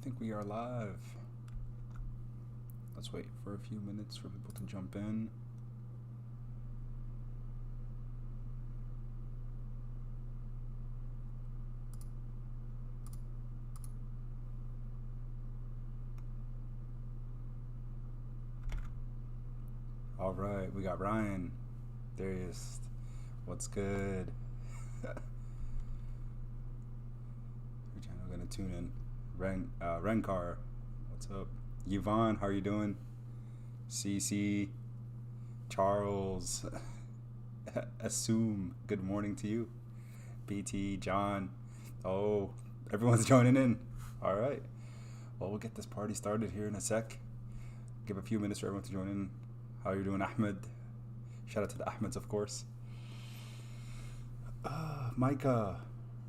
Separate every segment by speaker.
Speaker 1: think we are live. Let's wait for a few minutes for people to jump in. All right, we got Ryan. There he is. What's good? Which channel gonna tune in? Renkar, what's up? Yvonne, how are you doing? CC, Charles, Assume, good morning to you. BT, John, oh, everyone's joining in. All right, well, we'll get this party started here in a sec. Give a few minutes for everyone to join in. How are you doing, Ahmed? Shout out to the Ahmeds, of course. Micah,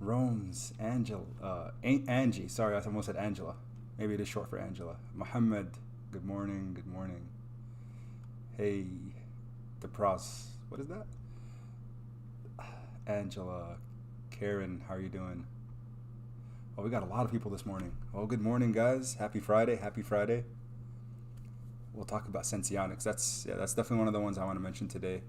Speaker 1: Rome's, Angie, sorry, I almost said Angela. Maybe it is short for Angela. Muhammad, good morning, good morning. Hey, DePros, what is that? Angela, Karen, how are you doing? Oh, we got a lot of people this morning. Oh, good morning, guys. Happy Friday, happy Friday. We'll talk about Sensionics. That's definitely one of the ones I want to mention today.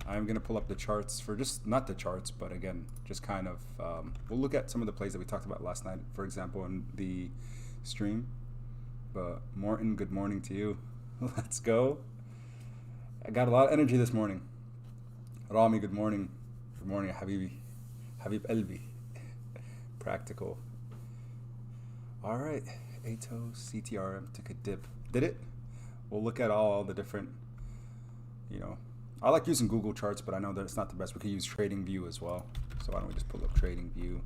Speaker 1: I'm going to pull up the charts for just, not the charts, but again, just kind of, we'll look at some of the plays that we talked about last night, for example, in the stream. But Morton, good morning to you. Let's go. I got a lot of energy this morning. Rami, good morning. Good morning, Habibi. Habib Elbi. Practical. All right. Atossa CTRM took a dip. Did it? We'll look at all the different, I like using Google Charts, but I know that it's not the best. We could use Trading View as well. So why don't we just pull up Trading View?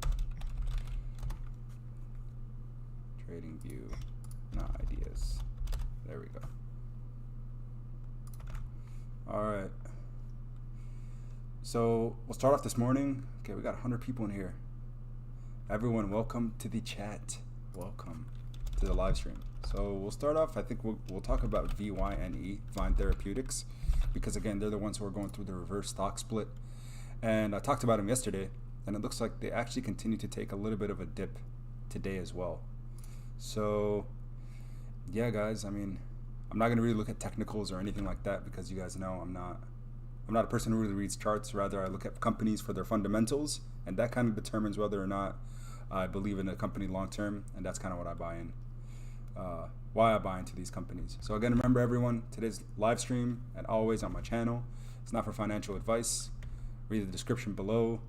Speaker 1: Trading View, not ideas. There we go. All right. So we'll start off this morning. Okay, we got 100 people in here. Everyone, welcome to the chat. Welcome to the live stream. So we'll start off, I think we'll talk about VYNE, Vine Therapeutics, because again, they're the ones who are going through the reverse stock split. And I talked about them yesterday, and it looks like they actually continue to take a little bit of a dip today as well. So yeah, guys, I mean, I'm not gonna really look at technicals or anything like that, because you guys know I'm not a person who really reads charts. Rather, I look at companies for their fundamentals, and that kind of determines whether or not I believe in a company long term, and that's kind of what I buy in. Why I buy into these companies. So again, remember everyone, today's live stream, and always on my channel. It's not for financial advice. Read the description below.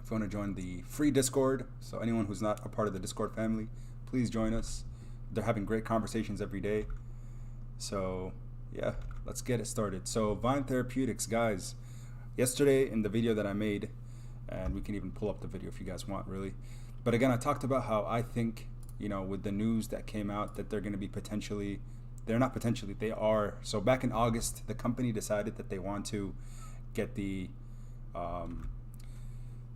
Speaker 1: If you want to join the free Discord, so anyone who's not a part of the Discord family, please join us. They're having great conversations every day. So yeah, let's get it started. So Vine Therapeutics, guys, yesterday in the video that I made, and we can even pull up the video if you guys want, really. But again, I talked about how I think, with the news that came out that they're going to be they are. So back in August, the company decided that they want to get they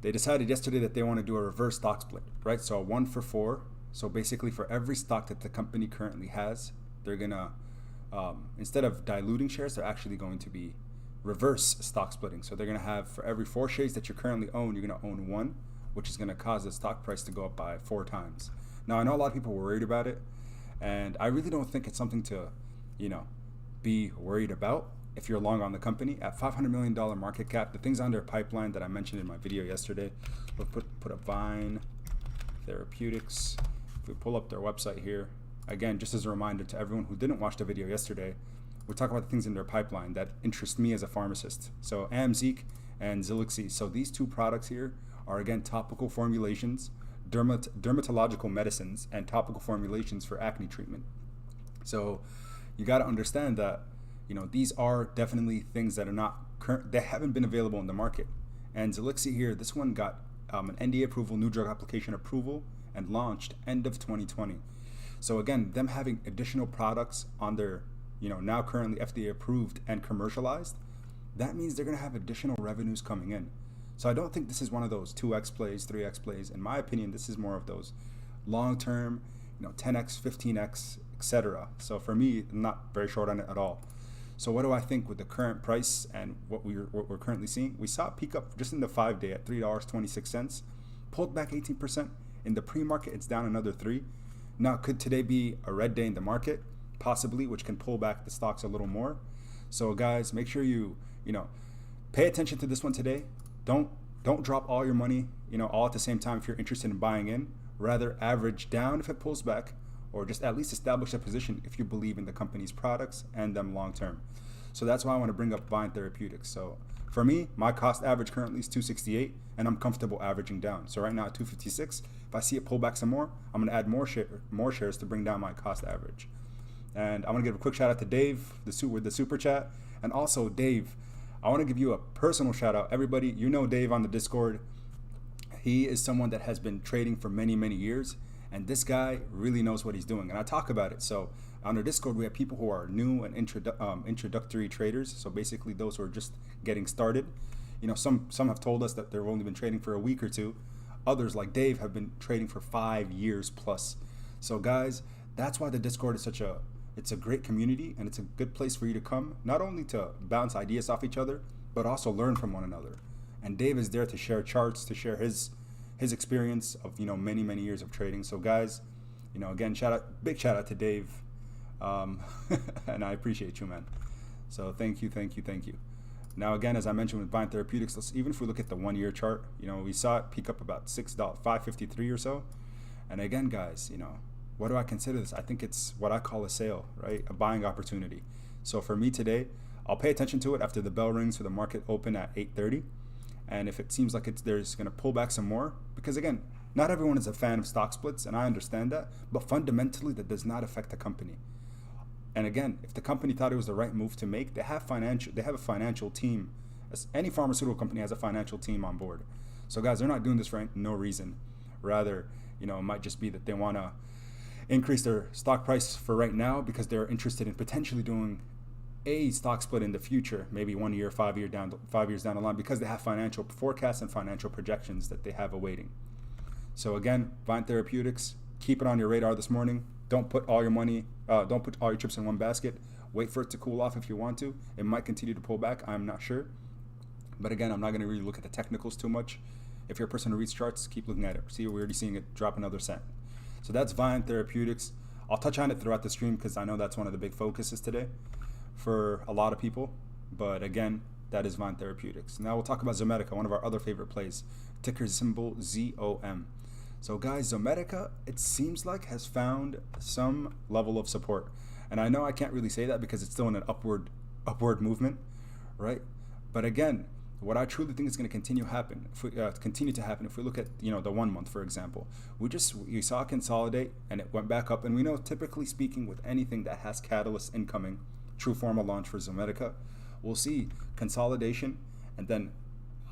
Speaker 1: decided yesterday that they want to do a reverse stock split, right? So a 1-for-4. So basically for every stock that the company currently has, they're going to, instead of diluting shares, they're actually going to be reverse stock splitting. So they're going to have, for every 4 shares that you currently own, you're going to own 1, which is going to cause the stock price to go up by 4 times. Now, I know a lot of people were worried about it, and I really don't think it's something to, be worried about if you're long on the company. At $500 million market cap, the things on their pipeline that I mentioned in my video yesterday, we'll put up Vine Therapeutics. If we pull up their website here, again, just as a reminder to everyone who didn't watch the video yesterday, we'll talk about the things in their pipeline that interest me as a pharmacist. So Amzeeq and Zilixi. So these 2 products here are, again, topical formulations, dermatological medicines, and topical formulations for acne treatment. So you got to understand that, these are definitely things that are not current, they haven't been available in the market. And Zilixi here, this one got an NDA approval, new drug application approval, and launched end of 2020. So again, them having additional products on their, now currently FDA approved and commercialized, that means they're going to have additional revenues coming in. So I don't think this is one of those 2x plays, 3x plays. In my opinion, this is more of those long-term, 10x, 15x, etc. So for me, I'm not very short on it at all. So what do I think with the current price and what we're currently seeing? We saw it peak up just in the 5-day at $3.26, pulled back 18% In the pre-market, it's down another 3. Now, could today be a red day in the market? Possibly, which can pull back the stocks a little more. So guys, make sure you pay attention to this one today. Don't drop all your money, all at the same time if you're interested in buying in. Rather, average down if it pulls back, or just at least establish a position if you believe in the company's products and them long term. So that's why I want to bring up Biopharma Therapeutics. So for me, my cost average currently is 268, and I'm comfortable averaging down. So right now at 256, if I see it pull back some more, I'm going to add more shares to bring down my cost average. And I want to give a quick shout out to Dave with the super chat. And also, Dave, I want to give you a personal shout out. Everybody, Dave on the Discord. He is someone that has been trading for many, many years. And this guy really knows what he's doing. And I talk about it. So on our Discord, we have people who are new and introductory traders. So basically those who are just getting started. Some have told us that they've only been trading for a week or two. Others, like Dave, have been trading for 5 years plus. So guys, that's why the Discord is it's a great community, and it's a good place for you to come, not only to bounce ideas off each other, but also learn from one another. And Dave is there to share charts, to share his experience of many, many years of trading. So guys, again, big shout out to Dave, and I appreciate you, man. So thank you. Now again, as I mentioned with Biopharma Therapeutics, even if we look at the 1 year chart, we saw it peak up about $5.53 or so. And again, guys, what do I consider this? I think it's what I call a sale, right? A buying opportunity. So for me today, I'll pay attention to it after the bell rings for the market open at 8:30. And if it seems like there's going to pull back some more, because again, not everyone is a fan of stock splits, and I understand that, but fundamentally that does not affect the company. And again, if the company thought it was the right move to make, they have a financial team. As any pharmaceutical company has a financial team on board. So guys, they're not doing this for no reason. Rather, it might just be that they want to increase their stock price for right now because they're interested in potentially doing a stock split in the future, maybe 1 year, 5 years down the line, because they have financial forecasts and financial projections that they have awaiting. So again, Biopharma Therapeutics, keep it on your radar this morning. Don't put all your chips in one basket. Wait for it to cool off if you want to. It might continue to pull back. I'm not sure. But again, I'm not going to really look at the technicals too much. If you're a person who reads charts, keep looking at it. See, we're already seeing it drop another cent. So that's Biopharma Therapeutics. I'll touch on it throughout the stream because I know that's one of the big focuses today for a lot of people. But again, that is Biopharma Therapeutics. Now we'll talk about Zometica, one of our other favorite plays. Ticker symbol ZOM. So guys, Zometica, it seems like, has found some level of support. And I know I can't really say that because it's still in an upward movement, right? But again, what I truly think is going to continue to happen if we look at the 1 month, for example, we saw it consolidate and it went back up, and we know, typically speaking, with anything that has catalysts incoming, true formal launch for Zometica, we'll see consolidation and then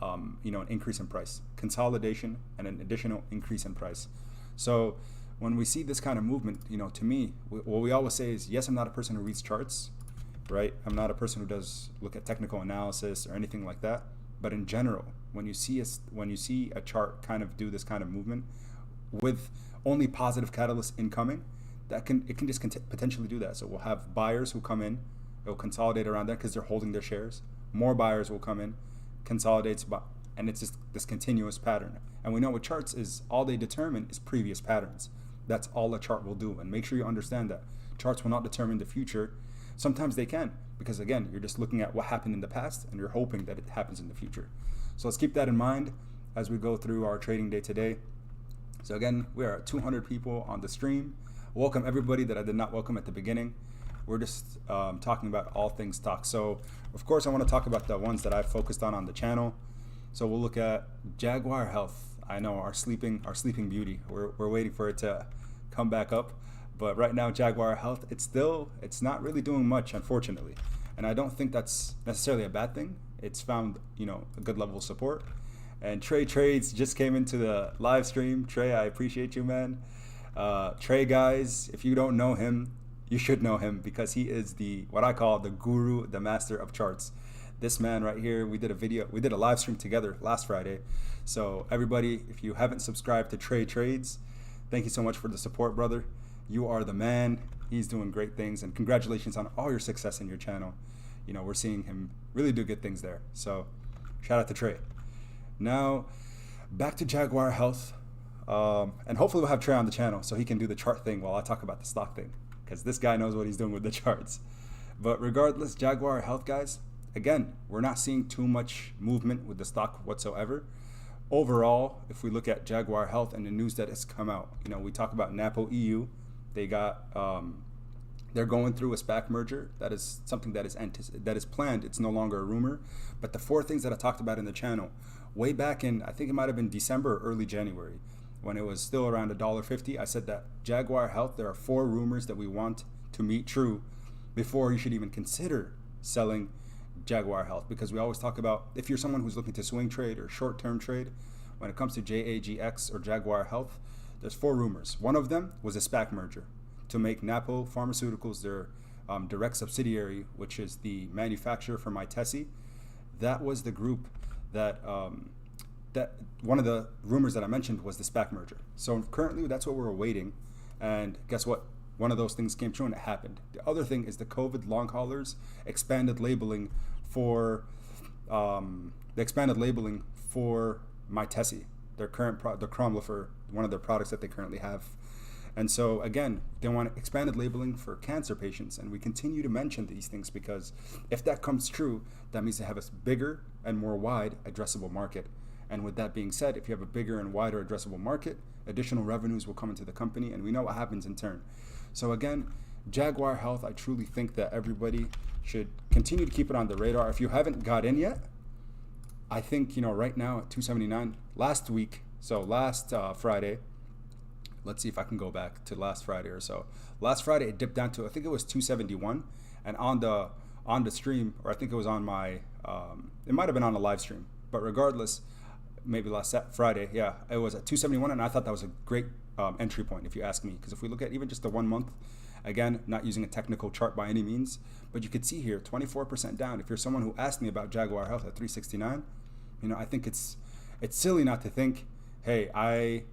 Speaker 1: an increase in price, consolidation and an additional increase in price. So when we see this kind of movement, to me, what we always say is, yes, I'm not a person who reads charts, right? I'm not a person who does look at technical analysis or anything like that. But in general, when you see a chart kind of do this kind of movement with only positive catalysts incoming, it can just potentially do that. So we'll have buyers who come in, they'll consolidate around that because they're holding their shares. More buyers will come in, consolidates, and it's just this continuous pattern. And we know with charts is all they determine is previous patterns. That's all a chart will do. And make sure you understand that charts will not determine the future. Sometimes they can, because again, you're just looking at what happened in the past and you're hoping that it happens in the future. So let's keep that in mind as we go through our trading day today. So again, we are at 200 people on the stream. Welcome everybody that I did not welcome at the beginning. We're just talking about all things stock. So of course I want to talk about the ones that I've focused on the channel. So we'll look at Jaguar Health. I know our sleeping beauty. We're waiting for it to come back up. But right now, Jaguar Health, it's not really doing much, unfortunately. And I don't think that's necessarily a bad thing. It's found, a good level of support. And Trey Trades just came into the live stream. Trey, I appreciate you, man. Trey, guys, if you don't know him, you should know him because he is what I call the guru, the master of charts. This man right here, we did a live stream together last Friday. So everybody, if you haven't subscribed to Trey Trades, thank you so much for the support, brother. You are the man. He's doing great things, and congratulations on all your success in your channel. We're seeing him really do good things there. So shout out to Trey. Now, back to Jaguar Health. And hopefully we'll have Trey on the channel so he can do the chart thing while I talk about the stock thing, because this guy knows what he's doing with the charts. But regardless, Jaguar Health, guys, again, we're not seeing too much movement with the stock whatsoever. Overall, if we look at Jaguar Health and the news that has come out, we talk about Napo EU. They got, they're going through a SPAC merger. That is something that is planned. It's no longer a rumor. But the 4 things that I talked about in the channel, way back in, I think it might have been December or early January, when it was still around $1.50, I said that Jaguar Health, there are 4 rumors that we want to meet true before you should even consider selling Jaguar Health, because we always talk about, if you're someone who's looking to swing trade or short-term trade, when it comes to JAGX or Jaguar Health, there's 4 rumors. One of them was a SPAC merger to make Napo Pharmaceuticals their direct subsidiary, which is the manufacturer for Mytesi. That was the group that one of the rumors that I mentioned was the SPAC merger. So currently that's what we're awaiting, and guess what? One of those things came true and it happened. The other thing is the COVID long haulers expanded labeling for Mytesi, their current the Cromwell, for one of their products that they currently have. And so again, they want expanded labeling for cancer patients, and we continue to mention these things because if that comes true, that means they have a bigger and more wide addressable market. And with that being said, if you have a bigger and wider addressable market, additional revenues will come into the company, and we know what happens in turn. So again, Jaguar Health, I truly think that everybody should continue to keep it on the radar. If you haven't got in yet, I think, right now at 279, last week, so last Friday, let's see if I can go back to last Friday or so. Last Friday, it dipped down to, I think it was 271, and on the stream, or I think it was on my, it might have been on a live stream, but regardless, maybe last Friday, yeah, it was at 271, and I thought that was a great entry point, if you ask me, because if we look at even just the 1 month, again, not using a technical chart by any means, but you could see here 24% down. If you're someone who asked me about Jaguar Health at 369, I think it's silly not to think, hey,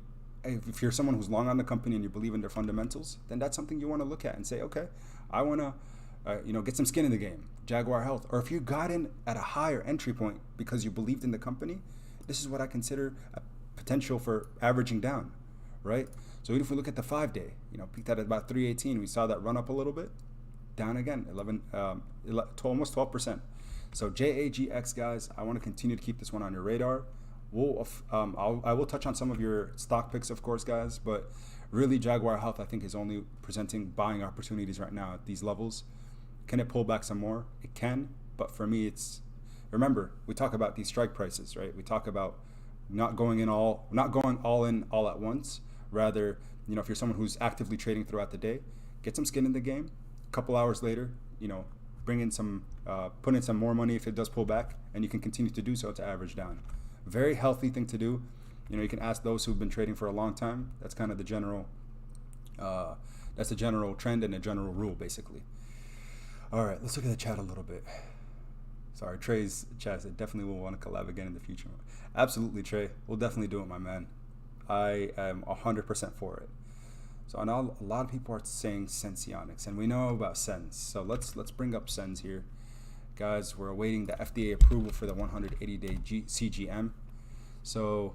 Speaker 1: if you're someone who's long on the company and you believe in their fundamentals, then that's something you want to look at and say, okay, I want to get some skin in the game, Jaguar Health. Or if you got in at a higher entry point because you believed in the company, this is what I consider a potential for averaging down, right? So even if we look at the 5-day, peaked at about 318, we saw that run up a little bit, down again, almost 12%. So JAGX, guys, I want to continue to keep this one on your radar. I will touch on some of your stock picks, of course, guys, but really Jaguar Health, I think, is only presenting buying opportunities right now at these levels. Can it pull back some more? It can, but for me, remember, we talk about these strike prices, right? We talk about not going all in all at once. Rather, if you're someone who's actively trading throughout the day, get some skin in the game. A couple hours later, bring in some, put in some more money if it does pull back, and you can continue to do so to average down. Very healthy thing to do. You can ask those who've been trading for a long time. That's kind of the general, trend and a general rule, basically. All right, let's look at the chat a little bit. Sorry, Trey's chat said definitely will want to collab again in the future. Absolutely, Trey. We'll definitely do it, my man. I am 100% for it. So I know a lot of people are saying Sensionics, and we know about Sens. So let's bring up Sens here. Guys, we're awaiting the FDA approval for the 180-day CGM. So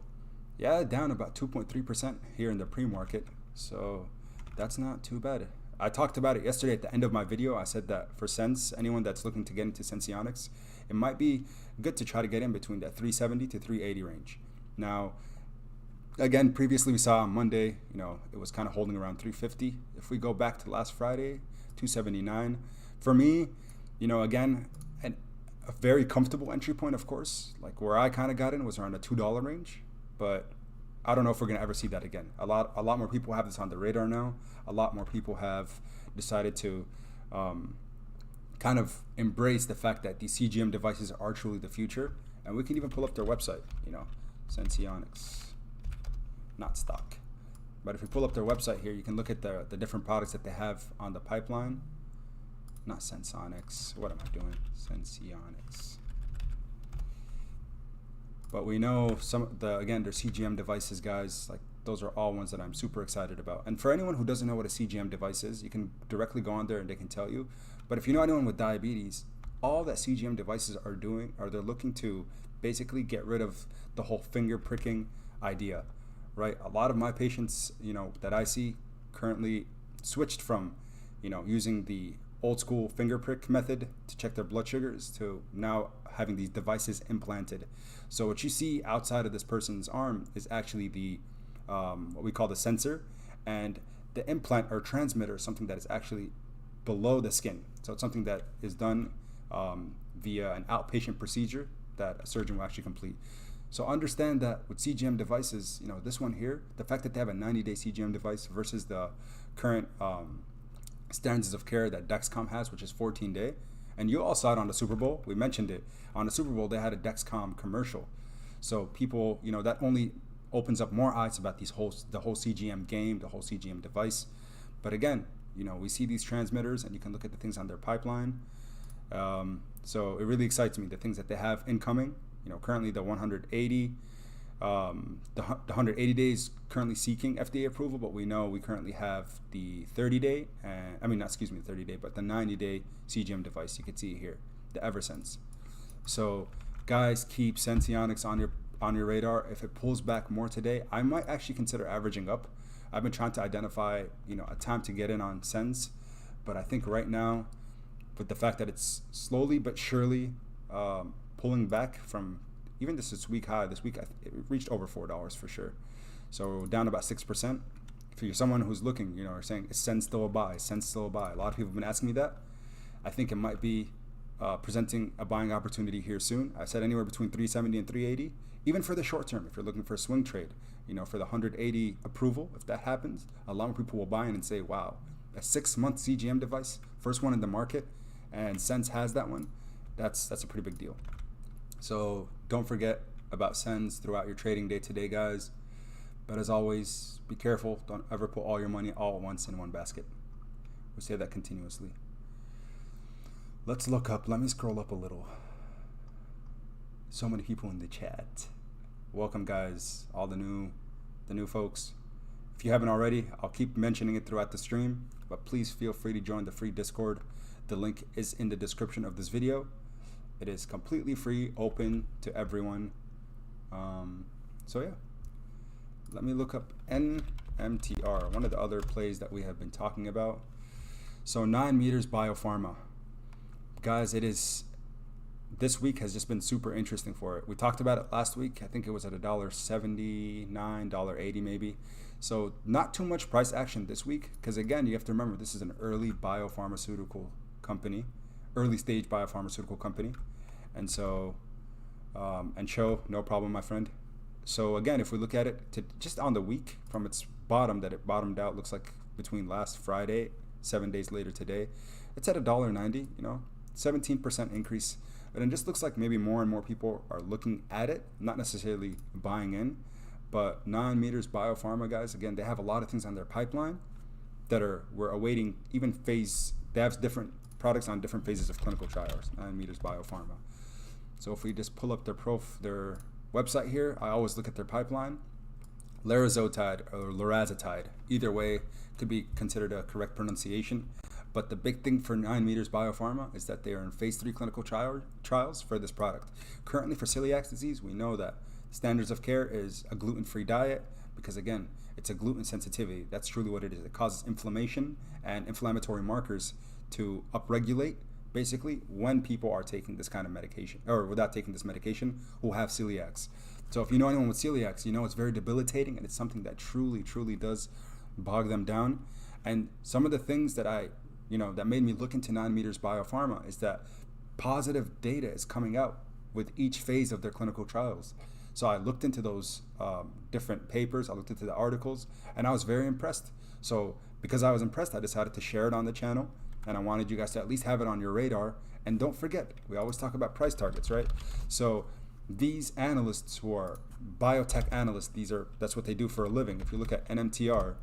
Speaker 1: yeah, down about 2.3% here in the pre-market. So that's not too bad. I talked about it yesterday at the end of my video. I said that for Sens, anyone that's looking to get into Sensionics, it might be good to try to get in between that 370 to 380 range. Now, again, previously we saw on Monday, it was kind of holding around 350. If we go back to last Friday, 279. For me, again, a very comfortable entry point, of course. Like where I kind of got in was around the $2 range, but I don't know if we're going to ever see that again. A lot more people have this on the radar now. A lot more people have decided to kind of embrace the fact that these CGM devices are truly the future. And we can even pull up their website, Sensionics, not stock. But if we pull up their website here, you can look at the different products that they have on the pipeline. Not Sensionics. What am I doing? Sensionics. But we know again, their CGM devices, guys, like those are all ones that I'm super excited about. And for anyone who doesn't know what a CGM device is, you can directly go on there and they can tell you. But if you know anyone with diabetes, all that CGM devices are doing are they're looking to basically get rid of the whole finger pricking idea, right? A lot of my patients, that I see currently switched from, using the old school finger prick method to check their blood sugars to now having these devices implanted. So what you see outside of this person's arm is actually the what we call the sensor, and the implant or transmitter is something that is actually below the skin. So it's something that is done via an outpatient procedure that a surgeon will actually complete. So understand that with CGM devices, this one here, the fact that they have a 90-day CGM device versus the current standards of care that Dexcom has, which is 14-day. And you all saw it on the Super Bowl. We mentioned it. On the Super Bowl, they had a Dexcom commercial. So people, that only opens up more eyes about the whole CGM game, the whole CGM device. But again, we see these transmitters, and you can look at the things on their pipeline. So it really excites me, the things that they have incoming. Currently the 180, the 180 days currently seeking FDA approval, but we know we currently have the 30-day, but the 90-day CGM device. You can see it here, the Eversense. So guys, keep Sensionics on your radar. If it pulls back more today, I might actually consider averaging up. I've been trying to identify, a time to get in on Sens, but I think right now, with the fact that it's slowly but surely pulling back from even this week high. This week it reached over $4 for sure. So down about 6%. If you're someone who's looking, or saying, is Sens still a buy? Is Sens still a buy? A lot of people have been asking me that. I think it might be presenting a buying opportunity here soon. I said anywhere between 370 and 380. Even for the short term, if you're looking for a swing trade, for the 180 approval, if that happens, a lot of people will buy in and say, wow, a 6-month CGM device, first one in the market, and Sens has that one. That's a pretty big deal. So don't forget about Sens throughout your trading day today, guys. But as always, be careful. Don't ever put all your money all at once in one basket. We say that continuously. Let's look up. Let me scroll up a little. So many people in the chat. Welcome, guys. All the new folks. If you haven't already, I'll keep mentioning it throughout the stream. But please feel free to join the free Discord. The link is in the description of this video. It is completely free, open to everyone. So yeah, let me look up NMTR, one of the other plays that we have been talking about. So 9 meters Biopharma. Guys, this week has just been super interesting for it. We talked about it last week. I think it was at $1.79, $1.80 maybe. So not too much price action this week, because again, you have to remember this is an early biopharmaceutical company, early stage biopharmaceutical company. And so, and show, no problem, my friend. So again, if we look at it just on the week from its bottom that it bottomed out, looks like between last Friday, 7 days later today, it's at $1.90, 17% increase. And it just looks like maybe more and more people are looking at it, not necessarily buying in. But 9 meters Biopharma, guys, again, they have a lot of things on their pipeline that we're awaiting even phase. They have different products on different phases of clinical trials. 9 meters Biopharma. So if we just pull up their website here, I always look at their pipeline. Larazotide or Lorazatide, either way, could be considered a correct pronunciation. But the big thing for 9 meters Biopharma is that they are in phase 3 clinical trials for this product. Currently for celiac disease, we know that standards of care is a gluten-free diet because, again, it's a gluten sensitivity. That's truly what it is. It causes inflammation and inflammatory markers to upregulate, basically, when people are taking this kind of medication, or without taking this medication, who have celiacs. So if you know anyone with celiacs, it's very debilitating, and it's something that truly, truly does bog them down. And some of the things that that made me look into 9 meters Biopharma is that positive data is coming out with each phase of their clinical trials. So I looked into those different papers, I looked into the articles, and I was very impressed. So because I was impressed, I decided to share it on the channel, and I wanted you guys to at least have it on your radar. And don't forget, we always talk about price targets, right? So these analysts who are biotech analysts, that's what they do for a living. If you look at NMTR,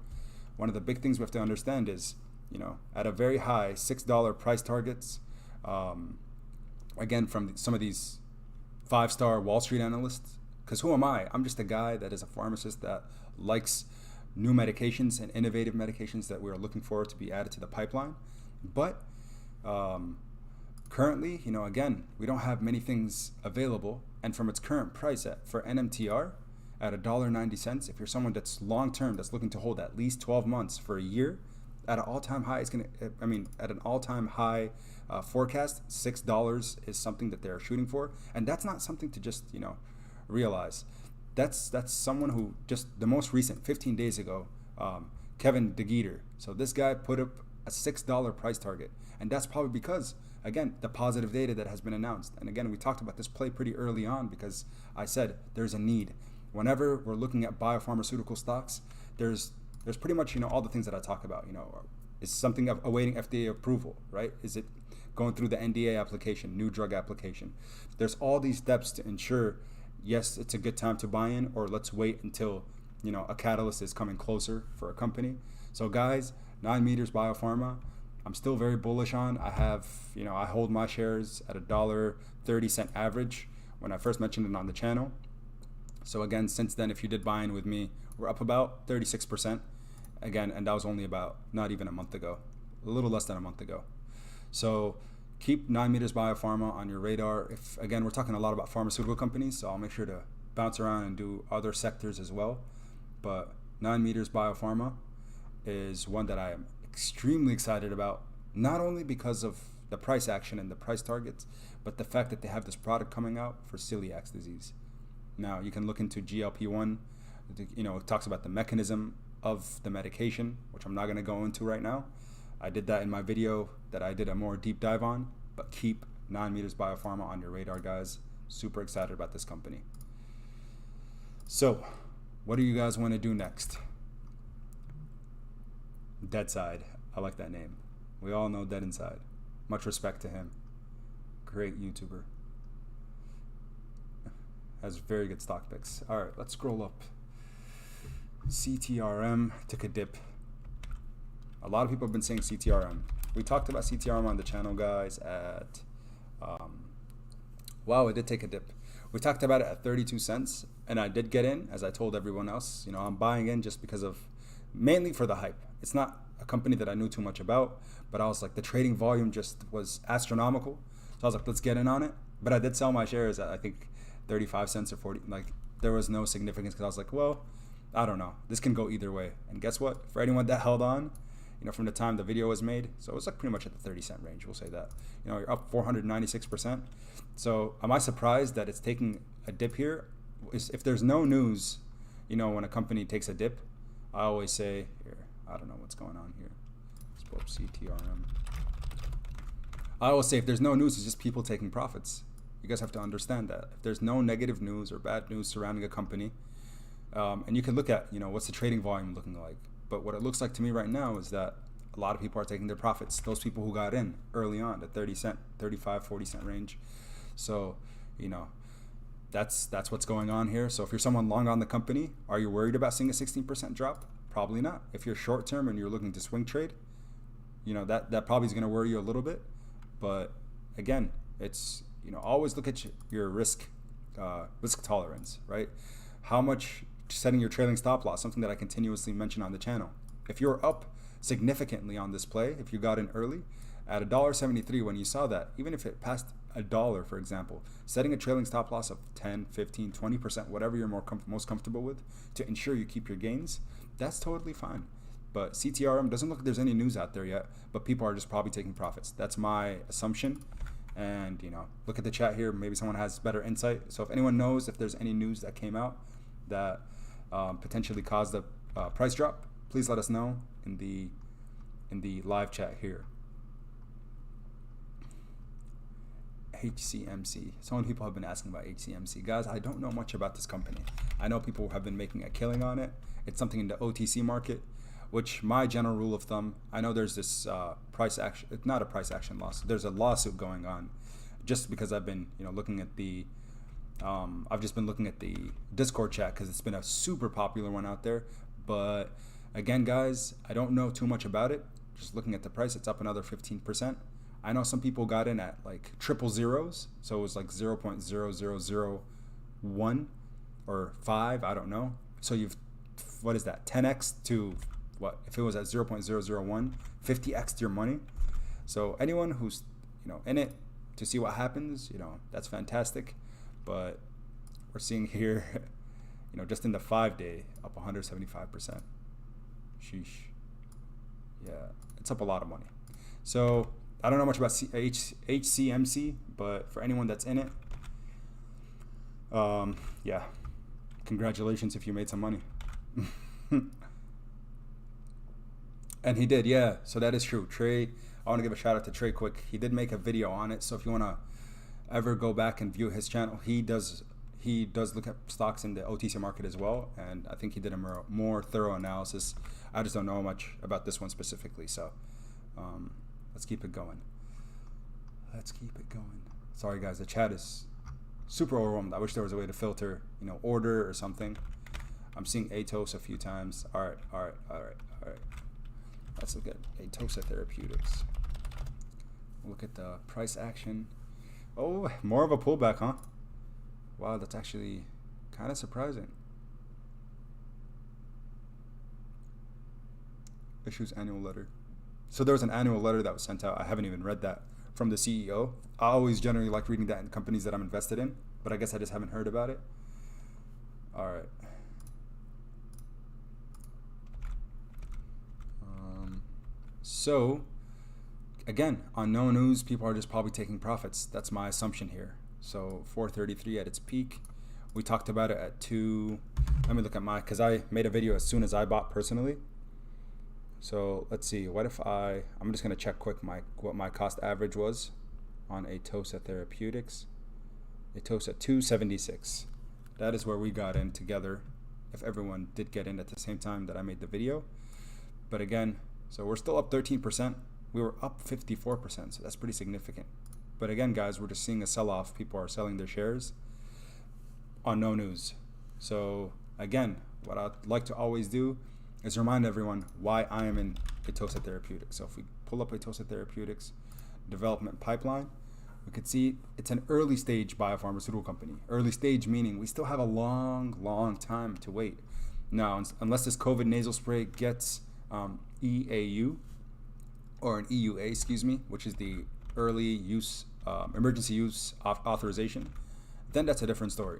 Speaker 1: one of the big things we have to understand is, at a very high $6 price targets, again, from some of these 5-star Wall Street analysts, because who am I? I'm just a guy that is a pharmacist that likes new medications and innovative medications that we are looking for to be added to the pipeline. But currently, again, we don't have many things available. And from its current price for NMTR, at $1.90. If you're someone that's long-term, that's looking to hold at least 12 months for a year, at an all-time high, at an all-time high forecast, $6 is something that they're shooting for. And that's not something to just, realize. That's someone who just the most recent, 15 days ago, Kevin DeGeeter. So this guy put up a $6 price target. And that's probably because, again, the positive data that has been announced. And again, we talked about this play pretty early on because I said there's a need. Whenever we're looking at biopharmaceutical stocks, there's pretty much, all the things that I talk about, is something awaiting FDA approval, right? Is it going through the NDA application, new drug application? There's all these steps to ensure, yes, it's a good time to buy in, or let's wait until, a catalyst is coming closer for a company. So guys, 9meters Biopharma, I'm still very bullish on. I have, I hold my shares at $1.30 average when I first mentioned it on the channel. So again, since then, if you did buy in with me, we're up about 36%. Again, and that was only about not even a month ago, a little less than a month ago. So keep 9meters Biopharma on your radar. If again, we're talking a lot about pharmaceutical companies, so I'll make sure to bounce around and do other sectors as well. But 9meters Biopharma is one that I am extremely excited about, not only because of the price action and the price targets, but the fact that they have this product coming out for celiac disease. Now you can look into GLP-1. It talks about the mechanism of the medication, which I'm not going to go into right now. I did that in my video that I did a more deep dive on, but keep 9meters Biopharma on your radar, guys. Super excited about this company. So what do you guys want to do next? Deadside. I like that name. We all know Dead Inside. Much respect to him. Great YouTuber. Has very good stock picks. All right, let's scroll up. CTRM took a dip. A lot of people have been saying CTRM. We talked about CTRM on the channel, guys, at wow, it did take a dip. We talked about it at 32 cents, and I did get in, as I told everyone else. I'm buying in just because of, mainly for the hype. It's not a company that I knew too much about, but I was like, the trading volume just was astronomical. So I was like, let's get in on it. But I did sell my shares at, I think, 35 cents or 40. Like, there was no significance because I was like, well, I don't know. This can go either way. And guess what? For anyone that held on, from the time the video was made, so it was like pretty much at the 30-cent range, we'll say that. You're up 496%. So am I surprised that it's taking a dip here? If there's no news, when a company takes a dip, I always say, here, I don't know what's going on here. Let's pull up CTRM. I always say if there's no news, it's just people taking profits. You guys have to understand that. If there's no negative news or bad news surrounding a company, and you can look at, what's the trading volume looking like. But what it looks like to me right now is that a lot of people are taking their profits. Those people who got in early on, the 30 cent, 35, 40 cent range. So, that's what's going on here. So if you're someone long on the company, are you worried about seeing a 16% drop? Probably not. If you're short term and you're looking to swing trade, that probably is going to worry you a little bit. But again, it's, always look at your risk tolerance, right? How much setting your trailing stop loss, something that I continuously mention on the channel. If you're up significantly on this play, if you got in early at $1.73, when you saw that, even if it passed $1, for example, setting a trailing stop loss of 10, 15, 20%, whatever you're most comfortable with, to ensure you keep your gains, that's totally fine. But CTRM doesn't look like there's any news out there yet, but people are just probably taking profits. That's my assumption. And look at the chat here. Maybe someone has better insight. So if anyone knows if there's any news that came out that potentially caused the price drop, please let us know in the live chat here. HCMC. So many people have been asking about HCMC. Guys, I don't know much about this company. I know people have been making a killing on it. It's something in the OTC market, which my general rule of thumb, I know there's this price action, it's not a price action lawsuit. There's a lawsuit going on just because I've been, looking at the I've just been looking at the Discord chat because it's been a super popular one out there. But again, guys, I don't know too much about it. Just looking at the price, it's up another 15%. I know some people got in at like triple zeros, so it was like 0.0001 or 5, I don't know. So what is that, 10x to what? If it was at 0.001, 50x your money. So anyone who's in it to see what happens, that's fantastic. But we're seeing here, you know, just in the 5-day, up 175%. Sheesh. Yeah, it's up a lot of money. So I don't know much about HCMC, but for anyone that's in it, yeah, congratulations if you made some money. And he did, yeah. So that is true. Trey, I want to give a shout out to Trey quick. He did make a video on it. So if you want to ever go back and view his channel, he does look at stocks in the OTC market as well. And I think he did a more thorough analysis. I just don't know much about this one specifically. So let's keep it going. Let's keep it going. Sorry guys, the chat is super overwhelmed. I wish there was a way to filter, you know, order or something. I'm seeing Atossa a few times. All right. Let's look at Atossa Therapeutics. Look at the price action. Oh, more of a pullback, huh? Wow, that's actually kind of surprising. Issues annual letter. So there was an annual letter that was sent out. I haven't even read that, from the CEO. I always generally like reading that in companies that I'm invested in, but I guess I just haven't heard about it. All right. So, again, on no news, people are just probably taking profits. That's my assumption here. So 433 at its peak. We talked about it at 2. Let me look at because I made a video as soon as I bought personally. So let's see. What if I'm just going to check quick what my cost average was on Atossa Therapeutics. Atossa 276. That is where we got in together, if everyone did get in at the same time that I made the video. But again, so we're still up 13%. We were up 54%, so that's pretty significant. But again, guys, we're just seeing a sell-off. People are selling their shares on no news. So again, what I'd like to always do is remind everyone why I am in Atossa Therapeutics. So if we pull up Atossa Therapeutics development pipeline, we could see it's an early stage biopharmaceutical company. Early stage meaning we still have a long time to wait. Now, unless this COVID nasal spray gets EAU, or an EUA, excuse me, which is the early use, emergency use authorization, then that's a different story.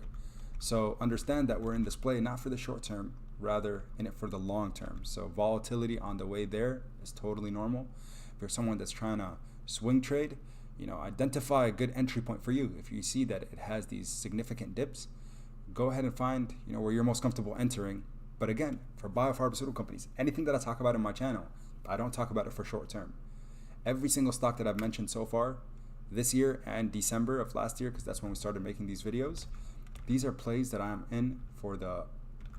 Speaker 1: So understand that we're in this play not for the short term, rather in it for the long term. So volatility on the way there is totally normal. If you're someone that's trying to swing trade, you know, identify a good entry point for you. If you see that it has these significant dips, go ahead and find, you know, where you're most comfortable entering. But again, for biopharmaceutical companies, anything that I talk about in my channel, I don't talk about it for short term. Every single stock that I've mentioned so far this year and December of last year, because that's when we started making these videos, these are plays that I'm in for the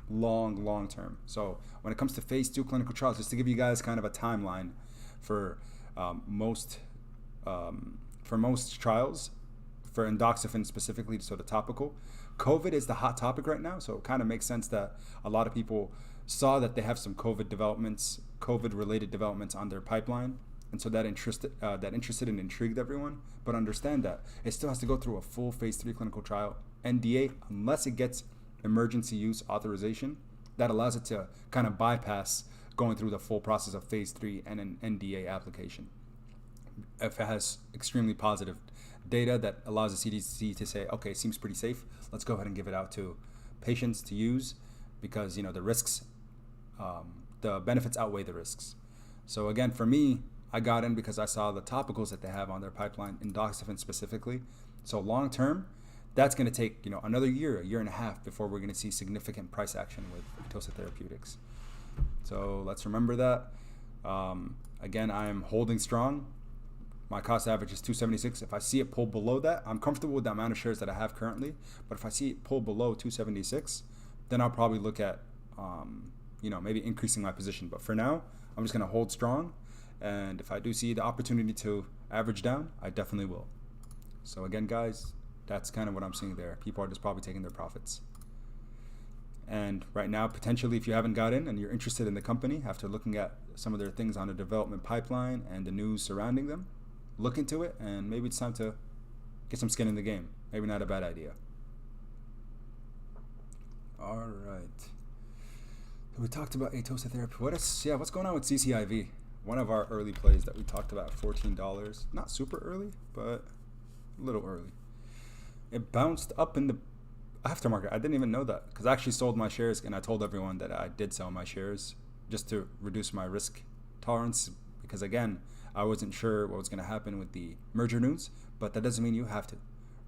Speaker 1: long term. So when it comes to phase 2 clinical trials, just to give you guys kind of a timeline for most trials, for endoxifen specifically, so the topical, COVID is the hot topic right now. So it kind of makes sense that a lot of people saw that they have some COVID-related developments on their pipeline. And so that interested and intrigued everyone. But understand that it still has to go through a full phase 3 clinical trial NDA, unless it gets emergency use authorization that allows it to kind of bypass going through the full process of phase 3 and an NDA application. If it has extremely positive data that allows the CDC to say, okay, seems pretty safe, let's go ahead and give it out to patients to use, because, you know, the risks, the benefits outweigh the risks. So again, for me, I got in because I saw the topicals that they have on their pipeline, endoxifen specifically. So long term, that's going to take, you know, another year, a year and a half before we're going to see significant price action with Atossa Therapeutics. So let's remember that. Again, I am holding strong. My cost average is 276. If I see it pull below that, I'm comfortable with the amount of shares that I have currently. But if I see it pull below 276, then I'll probably look at, you know, maybe increasing my position. But for now, I'm just going to hold strong. And if I do see the opportunity to average down, I definitely will. So again, guys, that's kind of what I'm seeing there. People are just probably taking their profits. And right now, potentially, if you haven't got in and you're interested in the company after looking at some of their things on the development pipeline and the news surrounding them, look into it, and maybe it's time to get some skin in the game. Maybe not a bad idea. All right. We talked about Atossa Therapy. What's going on with CCIV? One of our early plays that we talked about, $14. Not super early, but a little early. It bounced up in the Aftermarket. I didn't even know that because I actually sold my shares, and I told everyone that I did sell my shares just to reduce my risk tolerance, because again, I wasn't sure what was going to happen with the merger news, but that doesn't mean you have to,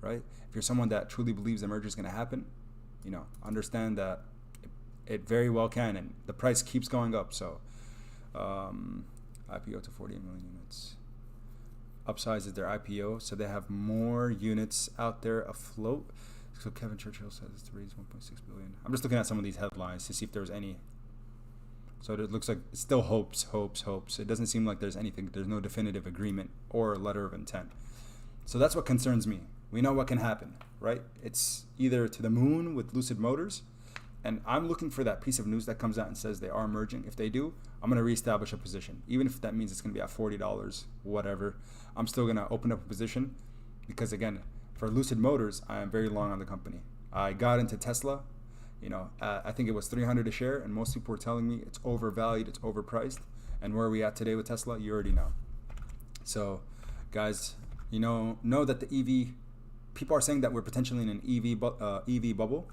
Speaker 1: right? If you're someone that truly believes the merger is going to happen, understand that it very well can, and the price keeps going up. So IPO to 48 million units. Upsizes their IPO, so they have more units out there afloat. So Kevin Churchill says it's to raise 1.6 billion. I'm just looking at some of these headlines to see if there's any. So it looks like it's still hopes. It doesn't seem like there's anything. There's no definitive agreement or letter of intent. So that's what concerns me. We know what can happen, right? It's either to the moon with Lucid Motors, and I'm looking for that piece of news that comes out and says they are merging. If they do, I'm going to reestablish a position. Even if that means it's going to be at $40, whatever, I'm still going to open up a position, because again, for Lucid Motors, I am very long on the company. I got into Tesla, I think it was $300 a share, and most people were telling me it's overvalued, it's overpriced. And where are we at today with Tesla? You already know. So, guys, know that the EV, people are saying that we're potentially in an EV bubble,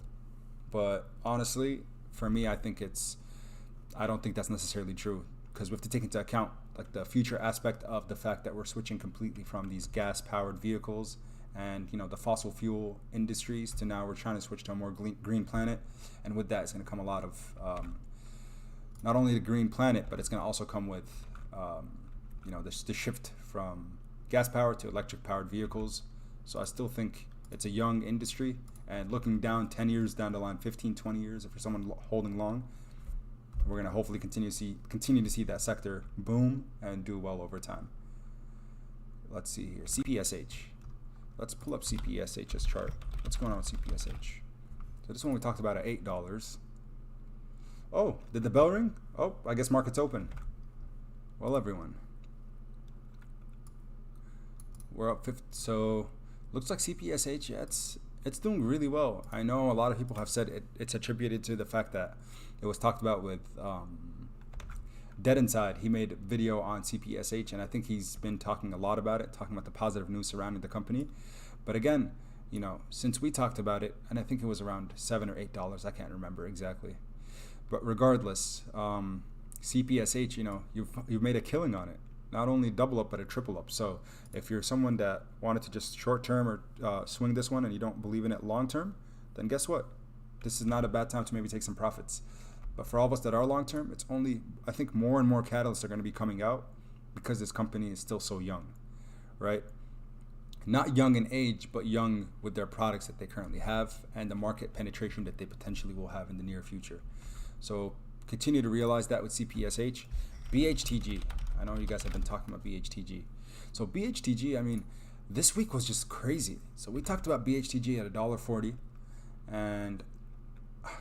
Speaker 1: but honestly, for me, I don't think that's necessarily true, because we have to take into account like the future aspect of the fact that we're switching completely from these gas-powered vehicles and the fossil fuel industries to now we're trying to switch to a more green planet. And with that, it's going to come a lot of not only the green planet, but it's going to also come with the shift from gas powered to electric powered vehicles. So I still think it's a young industry, and looking down 10 years down the line, 15, 20 years, if you're someone holding long, we're going to hopefully continue to see that sector boom and do well over time. Let's see here, CPSH. Let's pull up CPSH's chart. What's going on with CPSH? So this one we talked about at $8. Oh, did the bell ring? Oh, I guess market's open. Well, everyone, we're up 50. So looks like CPSH, it's doing really well. I know a lot of people have said it's attributed to the fact that it was talked about with Dead Inside. He made a video on CPSH, and I think he's been talking a lot about it, talking about the positive news surrounding the company. But again, since we talked about it, and I think it was around $7 or $8, I can't remember exactly. But regardless, CPSH, you've made a killing on it. Not only double up, but a triple up. So if you're someone that wanted to just short term or swing this one and you don't believe in it long term, then guess what? This is not a bad time to maybe take some profits. But for all of us that are long term, it's only, I think more and more catalysts are going to be coming out because this company is still so young, right? Not young in age, but young with their products that they currently have and the market penetration that they potentially will have in the near future. So continue to realize that with CPSH. BHTG, I know you guys have been talking about BHTG. So BHTG, I mean, this week was just crazy. So we talked about BHTG at $1.40, and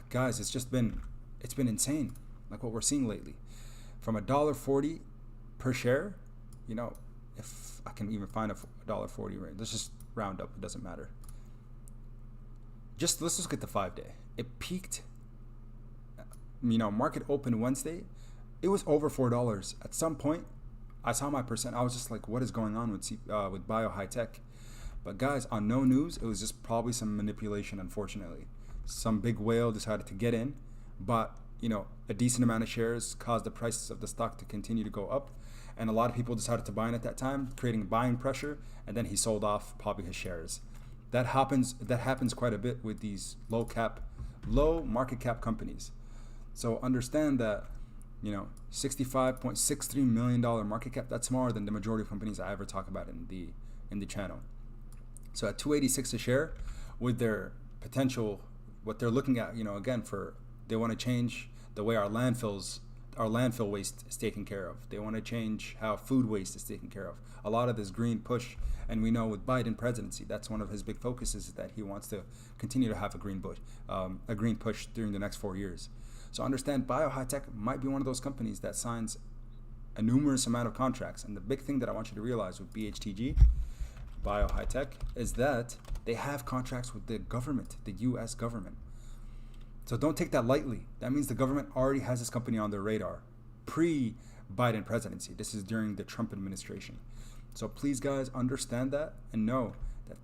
Speaker 1: guys, it's been insane, like what we're seeing lately. From $1.40 per share, if I can even find a $1.40 rate, let's just round up, it doesn't matter. Let's just get the 5-day. It peaked, market open Wednesday, it was over $4. At some point, I saw my percent, I was just like, what is going on with Bio-High-Tech? But guys, on no news, it was just probably some manipulation, unfortunately. Some big whale decided to get in, but a decent amount of shares caused the prices of the stock to continue to go up, and a lot of people decided to buy in at that time, creating buying pressure, and then he sold off probably his shares. That happens quite a bit with these low market cap companies. So understand that $65.63 million market cap, that's smaller than the majority of companies I ever talk about in the channel. So at $286 a share, with their potential, what they're looking at, again, they want to change the way our landfill waste is taken care of. They want to change how food waste is taken care of. A lot of this green push, and we know with Biden presidency, that's one of his big focuses, is that he wants to continue to have a green push during the next 4 years. So understand, Bio-High-Tech might be one of those companies that signs a numerous amount of contracts. And the big thing that I want you to realize with BHTG, Bio-High-Tech, is that they have contracts with the government, the U.S. government. So don't take that lightly. That means the government already has this company on their radar pre-Biden presidency. This is during the Trump administration. So please, guys, understand that and know that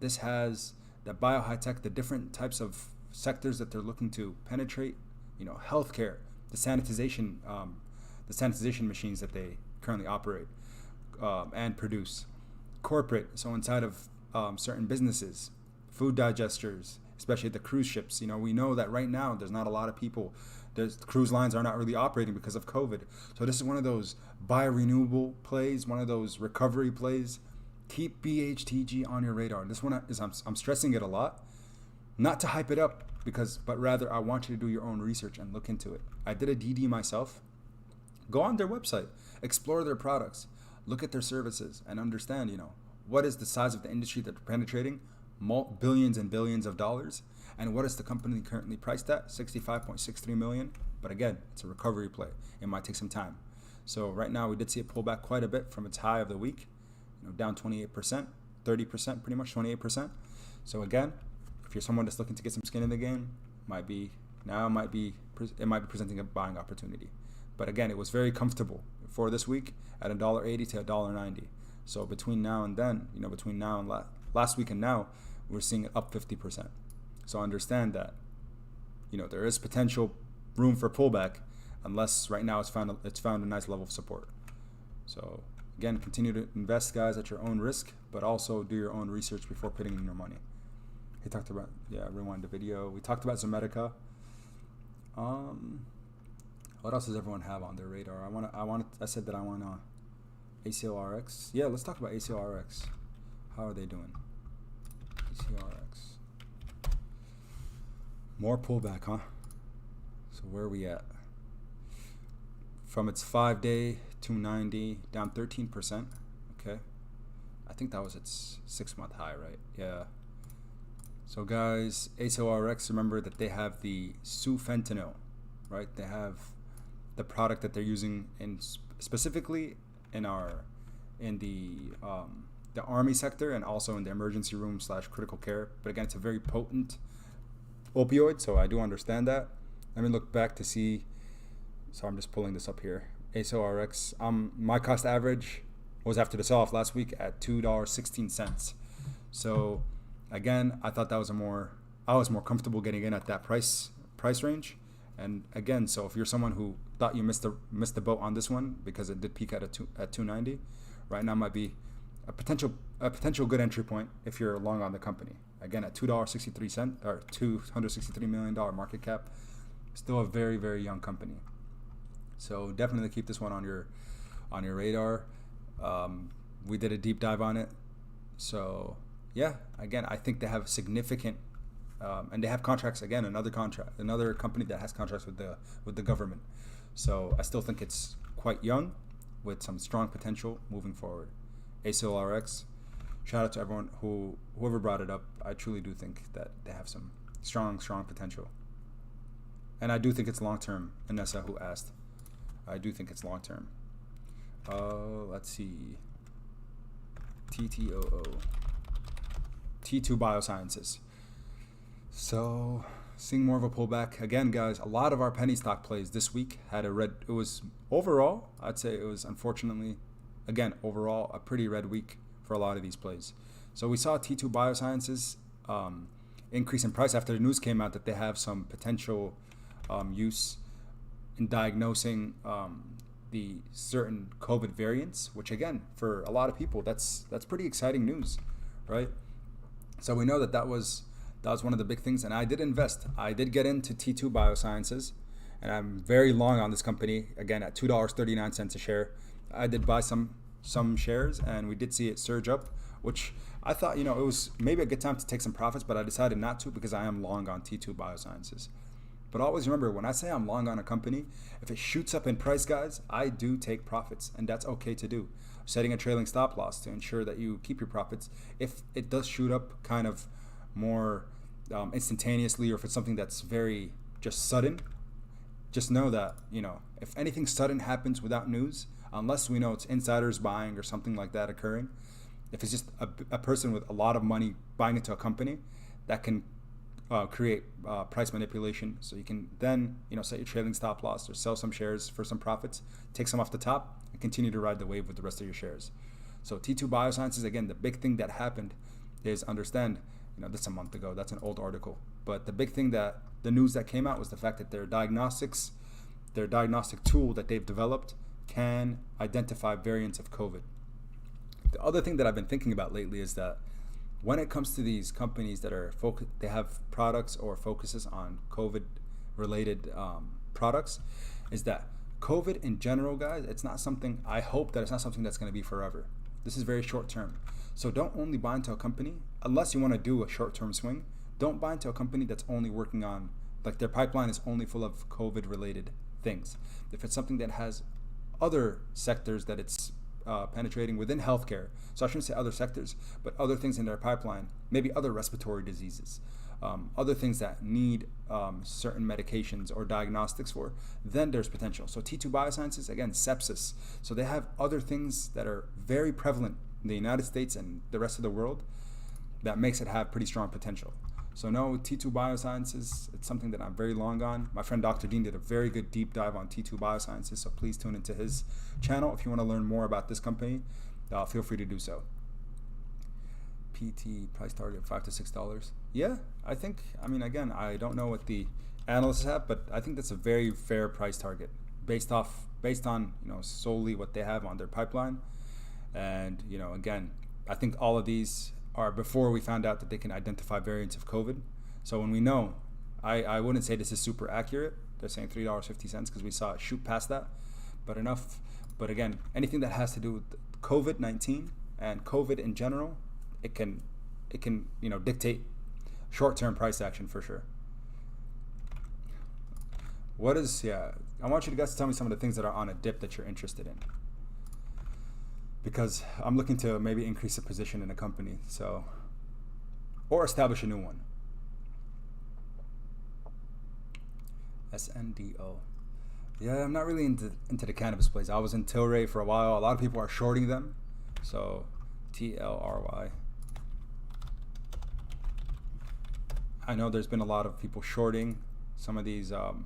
Speaker 1: that Bio-High-Tech, the different types of sectors that they're looking to penetrate. Healthcare, the sanitization machines that they currently operate and produce. Corporate, so inside of certain businesses, food digesters, especially the cruise ships. We know that right now there's not a lot of people. Cruise lines are not really operating because of COVID. So this is one of those biorenewable plays, one of those recovery plays. Keep BHTG on your radar. This one is I'm stressing it a lot, not to hype it up, but rather I want you to do your own research and look into it. I did a DD myself. Go on their website, explore their products, look at their services, and understand, what is the size of the industry that they're penetrating, billions and billions of dollars, and what is the company currently priced at, 65.63 million. But again, it's a recovery play. It might take some time. So right now we did see it pull back quite a bit from its high of the week, down 28%, 30%, pretty much 28%. So again, if you're someone that's looking to get some skin in the game, it might be presenting a buying opportunity. But again, it was very comfortable for this week at $1.80 to $1.90. So between now and then, between now and last week and now, we're seeing it up 50%. So understand that, there is potential room for pullback, unless right now it's found a nice level of support. So again, continue to invest, guys, at your own risk, but also do your own research before putting in your money. He talked about, rewind the video. We talked about Zometica. What else does everyone have on their radar? I said that I want ACRX. Yeah, let's talk about ACRX. How are they doing? ACRX. More pullback, huh? So where are we at? From its 5-day 290 down 13%. Okay. I think that was its 6-month high, right? Yeah. So guys, ACRX, remember that they have the sufentanil, right? They have the product that they're using specifically in the army sector, and also in the emergency room / critical care. But again, it's a very potent opioid, so I do understand that. Let me look back to see. So I'm just pulling this up here. ACRX, my cost average was after the sell-off last week at $2.16. So again, I thought I was more comfortable getting in at that price range. And again, so if you're someone who thought you missed the boat on this one because it did peak at 290, right now might be a potential good entry point if you're long on the company. Again, at $2.63 or $263 million market cap, still a very, very young company. So definitely keep this one on your radar. We did a deep dive on it. So yeah, again, I think they have significant and they have contracts, again, another company that has contracts with the government. So I still think it's quite young with some strong potential moving forward. ACRX, shout out to everyone whoever brought it up. I truly do think that they have some strong potential. And I do think it's long term. Anessa, who asked, I do think it's long term. Let's see. TTOO. T2 Biosciences. So seeing more of a pullback. Again, guys, a lot of our penny stock plays this week had it was overall, I'd say it was unfortunately, again, overall a pretty red week for a lot of these plays. So we saw T2 Biosciences increase in price after the news came out that they have some potential use in diagnosing the certain COVID variants, which again, for a lot of people, that's pretty exciting news, right? So we know that was one of the big things, and I did invest. I did get into T2 Biosciences, and I'm very long on this company, again, at $2.39 a share. I did buy some shares, and we did see it surge up, which I thought, it was maybe a good time to take some profits, but I decided not to because I am long on T2 Biosciences. But always remember, when I say I'm long on a company, if it shoots up in price, guys, I do take profits, and that's okay to do. Setting a trailing stop loss to ensure that you keep your profits. If it does shoot up kind of more instantaneously, or if it's something that's very just sudden, just know that, if anything sudden happens without news, unless we know it's insiders buying or something like that occurring, if it's just a person with a lot of money buying into a company, that can create price manipulation. So you can then, set your trailing stop loss or sell some shares for some profits, take some off the top, and continue to ride the wave with the rest of your shares. So T2 Biosciences, again, the big thing that happened is understand, that's a month ago. That's an old article. But the big thing the news that came out was the fact that their diagnostic tool that they've developed can identify variants of COVID. The other thing that I've been thinking about lately is that when it comes to these companies that are they have products or focuses on COVID related products, is that COVID in general, guys, I hope that it's not something that's going to be forever. This is very short term. So don't only buy into a company, unless you want to do a short term swing, don't buy into a company that's only working on, like their pipeline is only full of COVID related things. If it's something that has other sectors that it's penetrating within healthcare, so I shouldn't say other sectors, but other things in their pipeline, maybe other respiratory diseases, other things that need certain medications or diagnostics for, then there's potential. So T2 Biosciences, again, sepsis. So they have other things that are very prevalent in the United States and the rest of the world that makes it have pretty strong potential. So no, T2 Biosciences, it's something that I'm very long on. My friend Dr. Dean did a very good deep dive on T2 Biosciences, so please tune into his channel. If you want to learn more about this company, feel free to do so. PT price target $5 to $6. Yeah, again, I don't know what the analysts have, but I think that's a very fair price target based on solely what they have on their pipeline. And again, I think all of these are before we found out that they can identify variants of COVID. So when we know, I wouldn't say this is super accurate. They're saying $3.50 because we saw it shoot past that, but enough. But again, anything that has to do with COVID-19 and COVID in general, it can dictate short-term price action for sure. I want you guys to tell me some of the things that are on a dip that you're interested in, because I'm looking to maybe increase a position in a company, or establish a new one. SNDO. Yeah, I'm not really into the cannabis plays. I was in Tilray for a while. A lot of people are shorting them. So TLRY. I know there's been a lot of people shorting some of these and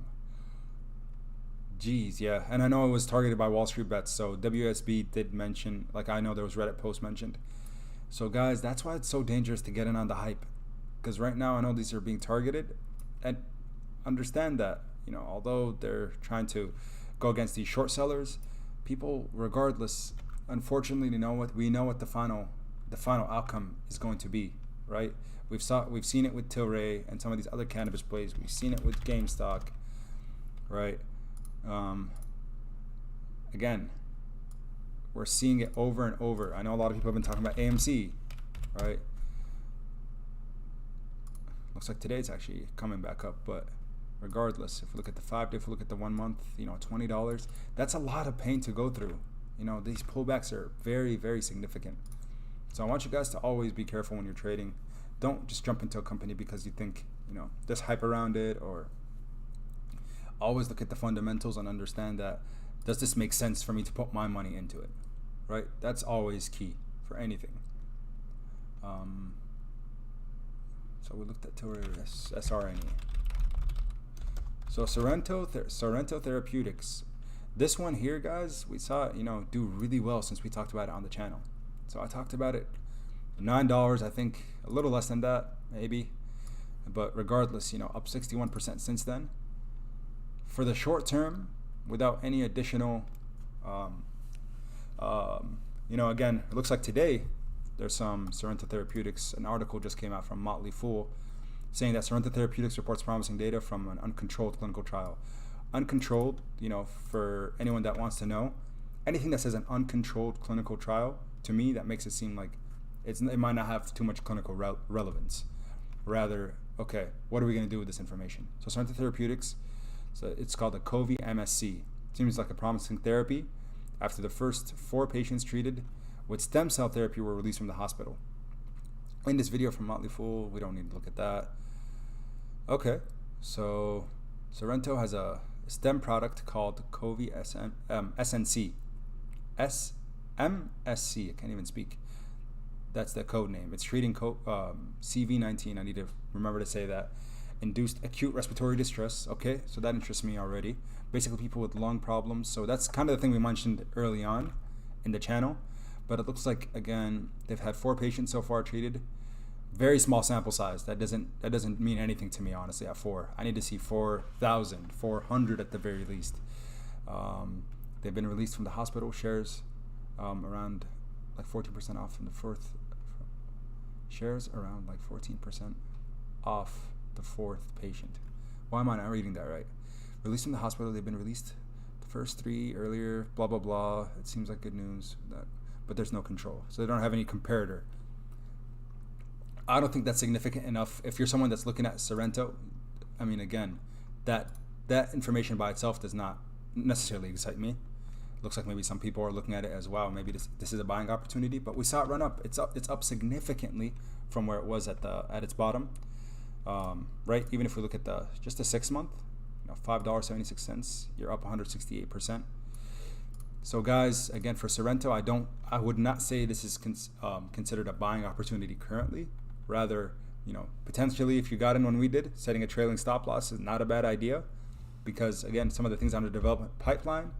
Speaker 1: I know it was targeted by Wall Street Bets. So WSB did mention, I know there was Reddit post mentioned. So guys, that's why it's so dangerous to get in on the hype, because right now I know these are being targeted, and understand that although they're trying to go against these short sellers, people regardless, unfortunately, we know what the final outcome is going to be, right? We've seen it with Tilray and some of these other cannabis plays. We've seen it with GameStop, right? Again, we're seeing it over and over. I know a lot of people have been talking about AMC, right? Looks like today it's actually coming back up, but regardless, if we look at the 5-day, if we look at the 1 month, $20, that's a lot of pain to go through. These pullbacks are very, very significant. So I want you guys to always be careful when you're trading. Don't just jump into a company because you think, there's hype around it, or always look at the fundamentals and understand that, does this make sense for me to put my money into it, right? That's always key for anything. So we looked at SRNE. So Sorrento Therapeutics. This one here, guys, we saw it, do really well since we talked about it on the channel. So I talked about it, $9, I think, a little less than that, maybe. But regardless, up 61% since then. For the short term, without any additional, again, it looks like today there's some Sorrento Therapeutics, an article just came out from Motley Fool saying that Sorrento Therapeutics reports promising data from an uncontrolled clinical trial. Uncontrolled, for anyone that wants to know, anything that says an uncontrolled clinical trial, to me, that makes it seem like it might not have too much clinical relevance. Rather, okay, what are we going to do with this information? So Sorrento Therapeutics, so it's called the COVID MSC. Seems like a promising therapy after the first 4 patients treated with stem cell therapy were released from the hospital. In this video from Motley Fool, we don't need to look at that. Okay, so Sorrento has a STEM product called COVID SNC. SMSC, I can't even speak. That's the code name. It's treating CV-19, I need to remember to say that. Induced acute respiratory distress. Okay, so that interests me already. Basically people with lung problems. So that's kind of the thing we mentioned early on in the channel. But it looks like, again, they've had 4 patients so far treated very small sample size. That doesn't mean anything to me, honestly. At 4, I need to see 4,000, 400 at the very least. They've been released from the hospital. Shares around like 14% off from the fourth. Shares around like 14% off the 4th patient. Why am I not reading that right? Released from the hospital. They've been released. The first 3 earlier. Blah blah blah. It seems like good news. But there's no control, so they don't have any comparator. I don't think that's significant enough. If you're someone that's looking at Sorrento, I mean, again, that information by itself does not necessarily excite me. It looks like maybe some people are looking at it as, wow, maybe this is a buying opportunity. But we saw it run up. It's up significantly from where it was at its bottom. Right? Even if we look at just the 6 month, $5.76, you're up 168%. So guys, again, for Sorrento, I would not say this is considered a buying opportunity currently. Rather, potentially if you got in when we did, setting a trailing stop loss is not a bad idea, because again, some of the things under development pipeline,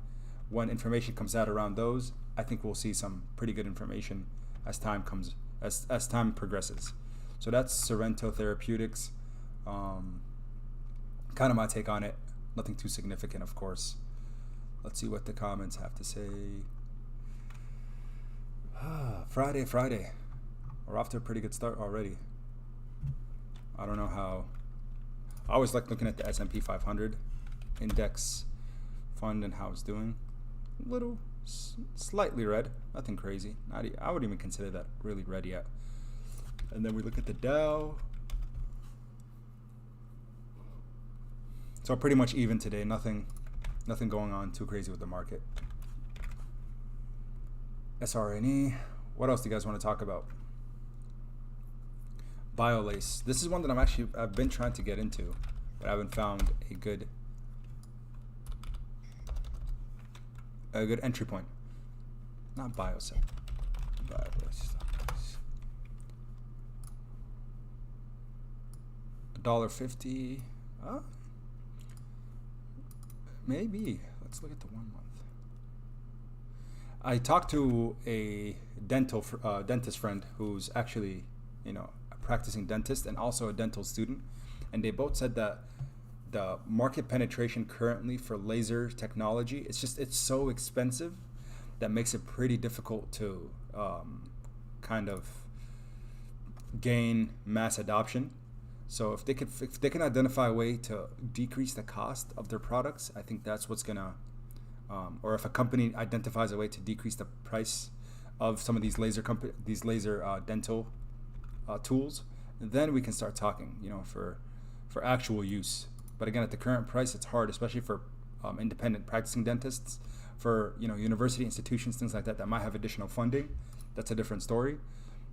Speaker 1: when information comes out around those, I think we'll see some pretty good information as time progresses. So that's Sorrento Therapeutics. Kind of my take on it. Nothing too significant, of course. Let's see what the comments have to say. Friday. We're off to a pretty good start already. I don't know how. I always like looking at the S&P 500 index fund and how it's doing. A little, slightly red. Nothing crazy. I wouldn't even consider that really red yet. And then we look at the Dow. So pretty much even today. Nothing going on too crazy with the market. SRNE. What else do you guys want to talk about? BioLace. This is one that I've been trying to get into, but I haven't found a good entry point. Not BioSec. BioLace. $1.50. Maybe. Let's look at the 1 month. I talked to a dentist friend who's actually, a practicing dentist and also a dental student, and they both said that the market penetration currently for laser technology, it's so expensive that makes it pretty difficult to kind of gain mass adoption. So if they can identify a way to decrease the cost of their products, I think that's what's gonna, or if a company identifies a way to decrease the price of some of these laser dental tools, then we can start talking, for actual use. But again, at the current price, it's hard, especially for independent practicing dentists, for university institutions, things like that might have additional funding. That's a different story.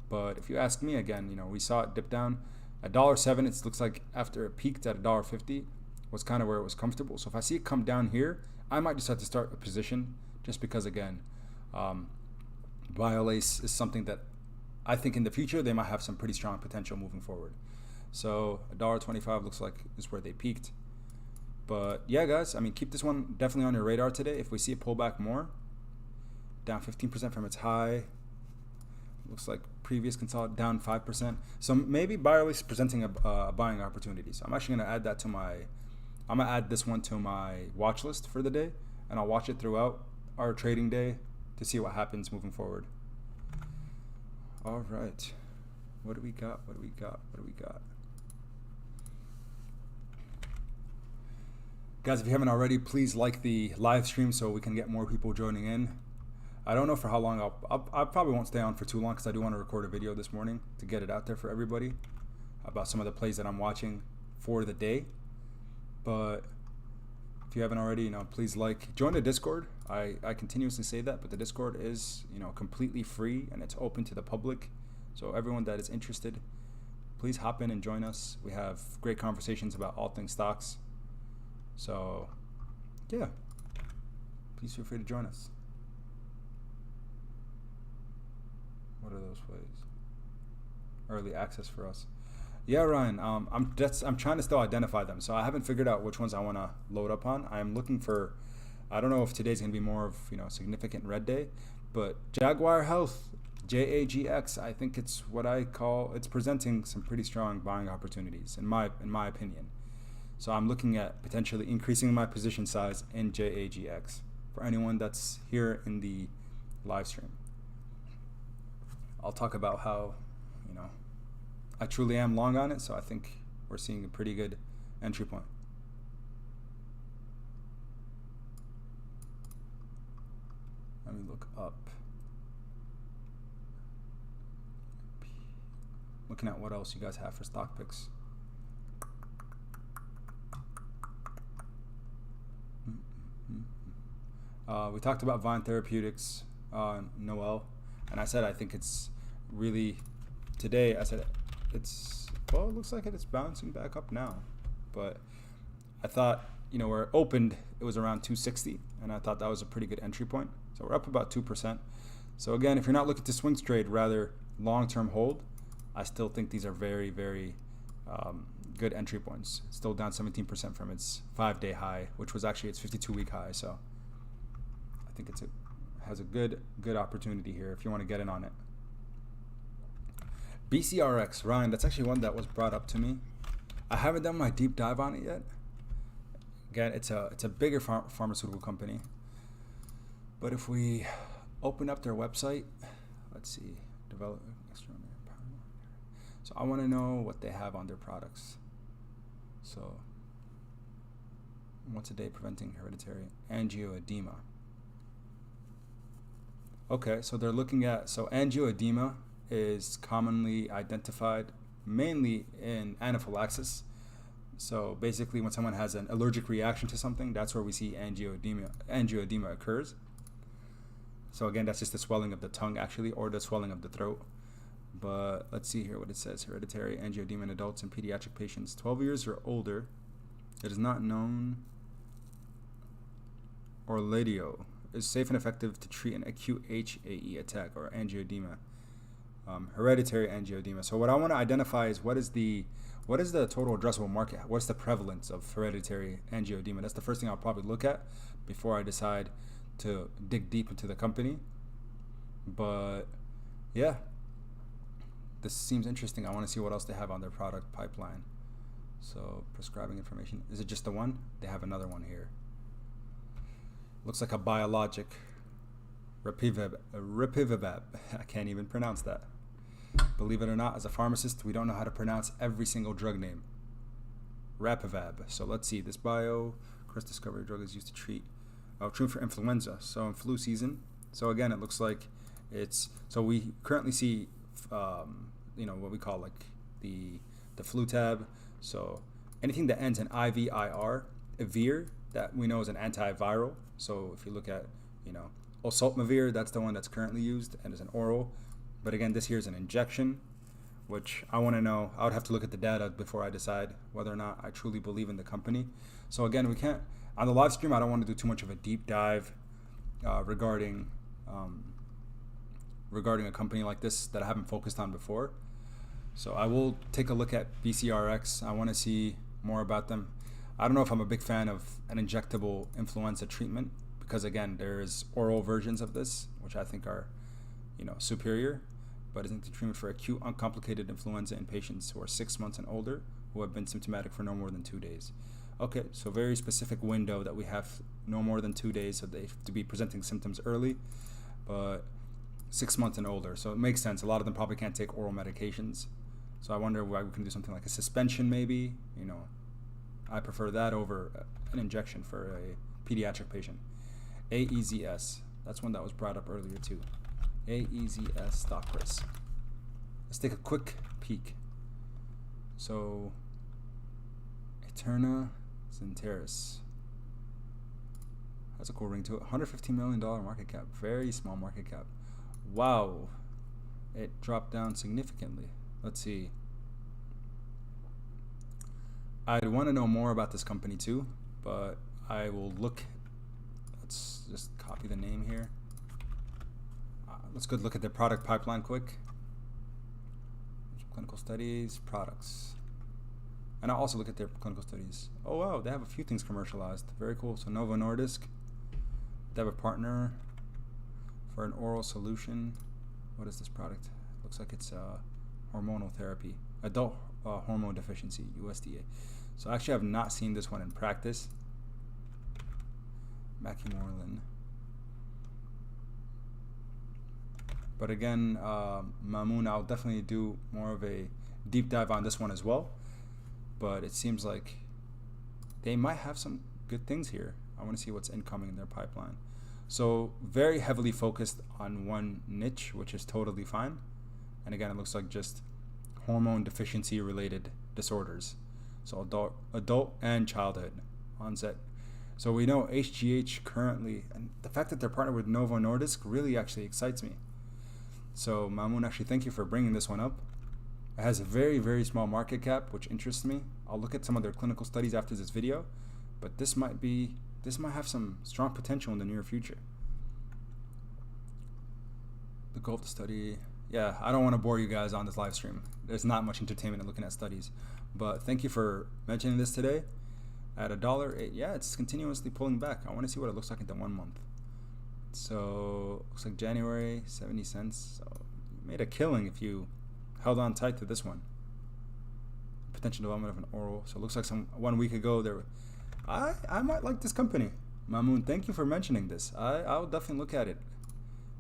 Speaker 1: But if you ask me, again, we saw it dip down. $1.07, it looks like after it peaked at $1.50 was kind of where it was comfortable. So if I see it come down here, I might just have to start a position, just because, again, BioLace is something that I think in the future they might have some pretty strong potential moving forward. So $1.25 looks like is where they peaked. But yeah, guys, keep this one definitely on your radar today. If we see it pull back more, down 15% from its high, looks like previous consolidation down 5%. So maybe BioLace is presenting a buying opportunity. So I'm actually going to add that I'm going to add this one to my watch list for the day, and I'll watch it throughout our trading day to see what happens moving forward. All right. What do we got? Guys, if you haven't already, please like the live stream so we can get more people joining in. I don't know for how long I probably won't stay on for too long, because I do want to record a video this morning to get it out there for everybody about some of the plays that I'm watching for the day. But if you haven't already, please join the Discord. I continuously say that, but the Discord is, completely free and it's open to the public. So everyone that is interested, please hop in and join us. We have great conversations about all things stocks. So yeah, please feel free to join us. What are those plays? Early access for us. Yeah, Ryan. I'm trying to still identify them, so I haven't figured out which ones I want to load up on. I'm looking for. I don't know if today's gonna be more of significant red day, but Jaguar Health JAGX, I think it's what I call, it's presenting some pretty strong buying opportunities in my opinion. So I'm looking at potentially increasing my position size in JAGX for anyone that's here in the live stream. I'll talk about how, you know, I truly am long on it, so I think we're seeing a pretty good entry point. Let me look up. Looking at what else you guys have for stock picks. We talked about Vine Therapeutics, Noel, and I said I think it's really, today I said it's, well, it looks like it's bouncing back up now, but I thought, you know, where it opened, it was around 260, and I thought that was a pretty good entry point. So we're up about 2%. So again, if you're not looking to swing trade, rather long-term hold, I still think these are very, very good entry points. It's still down 17% from its 5-day high, which was actually its 52-week high. So I think has a good opportunity here if you want to get in on it. BCRX, Ryan, that's actually one that was brought up to me. I haven't done my deep dive on it yet. Again, it's a bigger pharmaceutical company. But if we open up their website, let's see, so I want to know what they have on their products. So once a day preventing hereditary angioedema. Okay, so they're looking at, so angioedema is commonly identified mainly in anaphylaxis. So basically when someone has an allergic reaction to something, that's where we see angioedema occurs. So again, that's just the swelling of the tongue actually, or the swelling of the throat. But let's see here what it says. Hereditary angioedema in adults and pediatric patients 12 years or older. It is not known. Orladeyo is safe and effective to treat an acute HAE attack or angioedema. Hereditary angioedema. So what I want to identify is what is the total addressable market? What's the prevalence of hereditary angioedema? That's the first thing I'll probably look at before I decide to dig deep into the company. But yeah, this seems interesting. I want to see what else they have on their product pipeline. So prescribing information. Is it just the one? They have another one here. Looks like a biologic. Rapivab. I can't even pronounce that. Believe it or not, as a pharmacist, we don't know how to pronounce every single drug name. Rapivab. So let's see. This Chris discovery drug is used to treat for influenza. So in flu season. So again, it looks like it's, so we currently see you know, what we call like the flu tab. So anything that ends in IVIR, Evir, that we know is an antiviral. So if you look at, you know, oseltamivir, that's the one that's currently used and is an oral. But again, this here is an injection, which I want to know. I would have to look at the data before I decide whether or not I truly believe in the company. So again, we can't, on the live stream, I don't want to do too much of a deep dive regarding a company like this that I haven't focused on before. So I will take a look at BCRX. I want to see more about them. I don't know if I'm a big fan of an injectable influenza treatment because again, there's oral versions of this, which I think are, you know, superior. But isn't the treatment for acute uncomplicated influenza in patients who are 6 months and older who have been symptomatic for no more than 2 days. Okay, so very specific window that we have, no more than 2 days, so they have to be presenting symptoms early, but 6 months and older. So it makes sense. A lot of them probably can't take oral medications. So I wonder why we can do something like a suspension maybe. You know, I prefer that over an injection for a pediatric patient. AEZS, that's one that was brought up earlier too. AEZS stock price. Let's take a quick peek. So Eterna Zenteris has a cool ring to it. $115 million market cap. Very small market cap. Wow. It dropped down significantly. Let's see. I'd want to know more about this company too, but I will look. Let's just copy the name here. Let's go look at their product pipeline quick. Clinical studies, products. And I'll also look at their clinical studies. Oh wow, they have a few things commercialized. Very cool. So Novo Nordisk, they have a partner for an oral solution. what is this product? Looks like it's hormonal therapy, adult hormone deficiency, USDA. So I actually have not seen this one in practice. Mackie-Morlan. But again, Mamoon, I'll definitely do more of a deep dive on this one as well. But it seems like they might have some good things here. I want to see what's incoming in their pipeline. So very heavily focused on one niche, which is totally fine. And again, it looks like just hormone deficiency related disorders. So adult and childhood onset. So we know HGH currently, and the fact that they're partnered with Novo Nordisk really actually excites me. So Mamoon, actually thank you for bringing this one up. It has a very, very small market cap, which interests me. I'll look at some of their clinical studies after this video, but this might have some strong potential in the near future. The goal of the study, yeah, I don't want to bore you guys on this live stream. There's not much entertainment in looking at studies, but thank you for mentioning this today. At $1, yeah, it's continuously pulling back. I want to see what it looks like in the 1 month. So looks like January, 70 cents. So you made a killing if you held on tight to this one. Potential development of an oral. So it looks like 1 week ago there. I might like this company. Mamoon, thank you for mentioning this. I'll definitely look at it.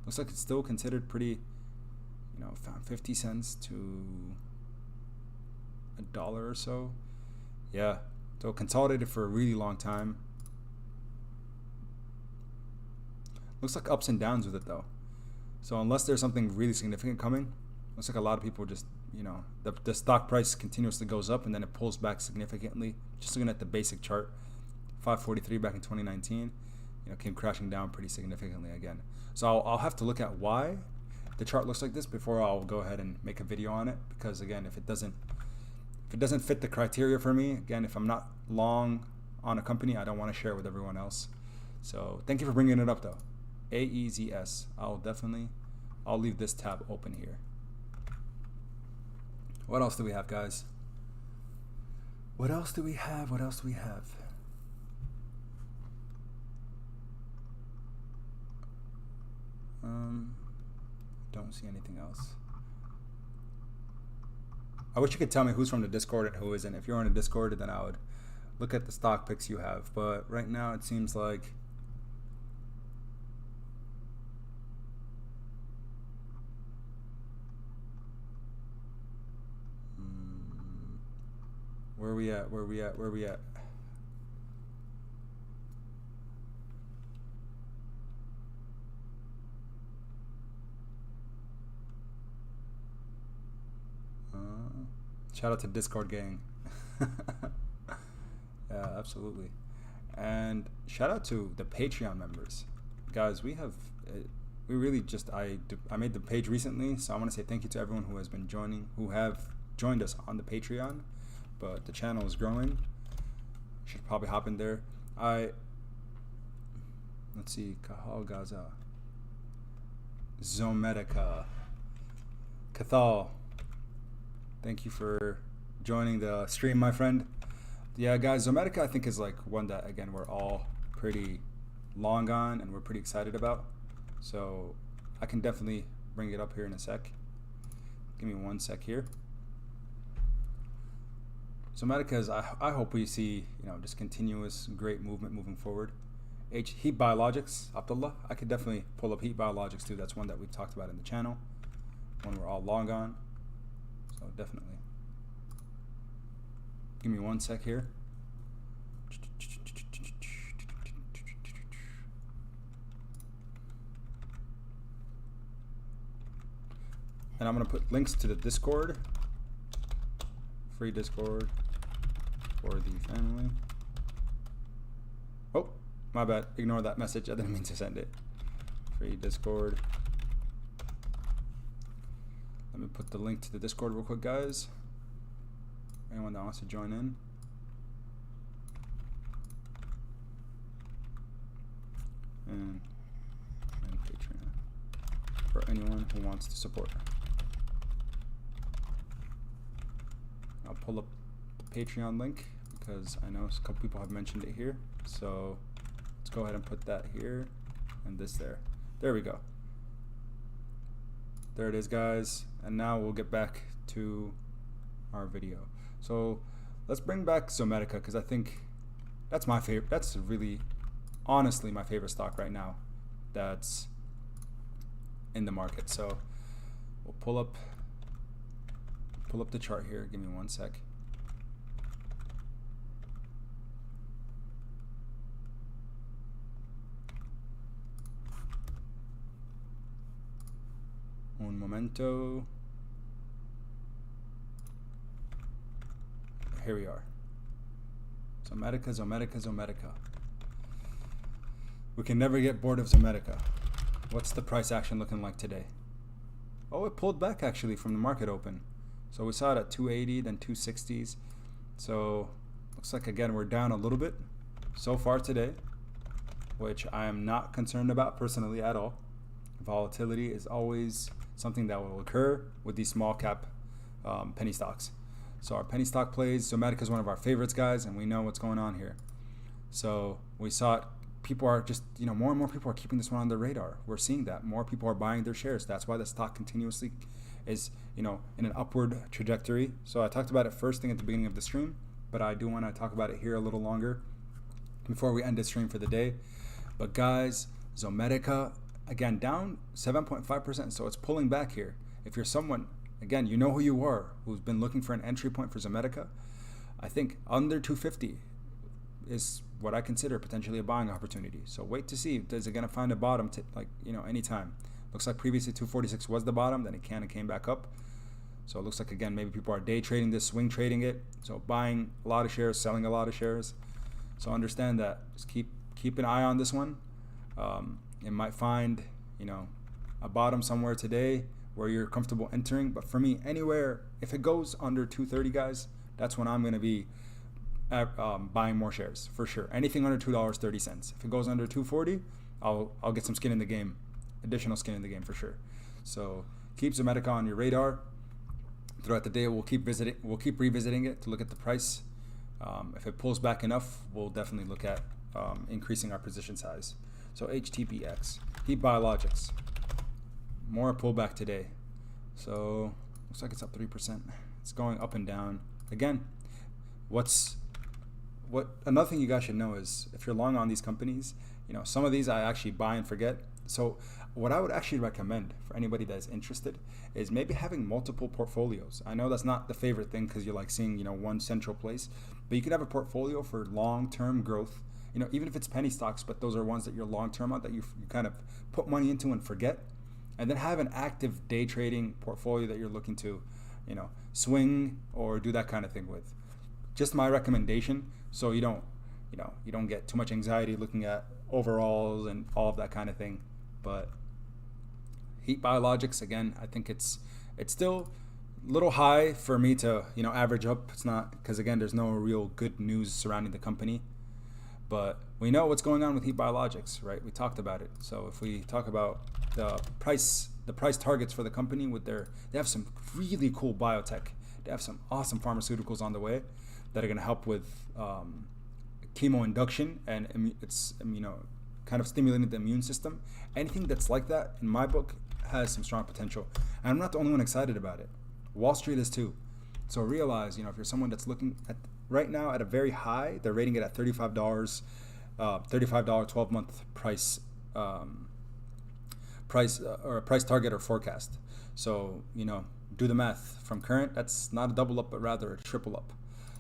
Speaker 1: Looks like it's still considered pretty, 50 cents to $1 or so. Yeah. So consolidated for a really long time. Looks like ups and downs with it though. So unless there's something really significant coming, looks like a lot of people just, the stock price continuously goes up and then it pulls back significantly. Just looking at the basic chart, 543 back in 2019, came crashing down pretty significantly again. So I'll have to look at why the chart looks like this before I'll go ahead and make a video on it. Because again, if it doesn't fit the criteria for me, again, if I'm not long on a company, I don't want to share it with everyone else. So thank you for bringing it up though. AEZS. I'll leave this tab open here. What else do we have, guys? What else do we have? Don't see anything else. I wish you could tell me who's from the Discord and who isn't. If you're on the Discord, then I would look at the stock picks you have. But right now it seems like where are we at? Shout out to Discord gang. Yeah, absolutely. And shout out to the Patreon members. Guys, we really just, I made the page recently, so I want to say thank you to everyone who has been who have joined us on the Patreon. But the channel is growing. Should probably hop in there. Let's see, Kahal Gaza. Zometica. Cathal. Thank you for joining the stream, my friend. Yeah, guys, Zometica I think is like one that, again, we're all pretty long on and we're pretty excited about. So I can definitely bring it up here in a sec. Give me 1 sec here. Zometica is, I hope we see, just continuous great movement moving forward. Heat Biologics, Abdullah. I could definitely pull up Heat Biologics too. That's one that we've talked about in the channel. One we're all long on. So definitely. Give me 1 sec here. And I'm going to put links to the Discord. Free Discord for the family. Oh, my bad. Ignore that message. I didn't mean to send it. Free Discord. Let me put the link to the Discord real quick, guys. Anyone that wants to join in. And Patreon for anyone who wants to support. I'll pull up the Patreon link because I know a couple people have mentioned it here. So let's go ahead and put that here and this there. There we go. There it is, guys. And now we'll get back to our video. So let's bring back Zometica, because I think that's my favorite. That's really, honestly, my favorite stock right now that's in the market. So we'll pull up the chart here. Give me one sec. Un momento. Here we are. Zometica. We can never get bored of Zometica. What's the price action looking like today? Oh, it pulled back actually from the market open. So we saw it at 280, then 260s. So looks like again we're down a little bit so far today, which I am not concerned about personally at all. Volatility is always something that will occur with these small cap penny stocks. So our penny stock plays, Zometica is one of our favorites, guys, and we know what's going on here. So we saw it. People are just, more and more people are keeping this one on their radar. We're seeing that. More people are buying their shares. That's why the stock continuously is, in an upward trajectory. So I talked about it first thing at the beginning of the stream, but I do want to talk about it here a little longer before we end the stream for the day. But guys, Zometica, again, down 7.5%, so it's pulling back here. If you're someone, again, you know who you are, who's been looking for an entry point for Zometica, I think under 250 is what I consider potentially a buying opportunity. So wait to see, is it going to find a bottom, anytime. Looks like previously 246 was the bottom, then it kind of came back up. So it looks like, again, maybe people are day trading this, swing trading it. So buying a lot of shares, selling a lot of shares. So understand that. Just keep an eye on this one. It might find, a bottom somewhere today where you're comfortable entering. But for me, anywhere, if it goes under 230, guys, that's when I'm going to be buying more shares for sure. Anything under $2.30. If it goes under 240, I'll get some skin in the game, additional skin in the game for sure. So keep Zometica on your radar. Throughout the day, we'll keep revisiting it to look at the price. If it pulls back enough, we'll definitely look at increasing our position size. So HTPX, Heat Biologics, more pullback today. So looks like it's up 3%. It's going up and down. Again, another thing you guys should know is if you're long on these companies, some of these I actually buy and forget. So what I would actually recommend for anybody that is interested is maybe having multiple portfolios. I know that's not the favorite thing because you're like seeing, one central place, but you could have a portfolio for long-term growth, even if it's penny stocks, but those are ones that you're long-term on that you kind of put money into and forget, and then have an active day trading portfolio that you're looking to, swing or do that kind of thing with. Just my recommendation, so you don't get too much anxiety looking at overalls and all of that kind of thing. But Heat Biologics, again, I think it's still a little high for me to average up. It's not, because again, there's no real good news surrounding the company, but we know what's going on with Heat Biologics, right? We talked about it. So if we talk about the price targets for the company, they have some really cool biotech. They have some awesome pharmaceuticals on the way that are going to help with chemo induction, and it's kind of stimulating the immune system. Anything that's like that, in my book, has some strong potential. And I'm not the only one excited about it. Wall Street is too. So realize, if you're someone that's looking at right now at a very high, they're rating it at $35, $35 12-month price or a price target or forecast. So, do the math. From current, that's not a double up, but rather a triple up.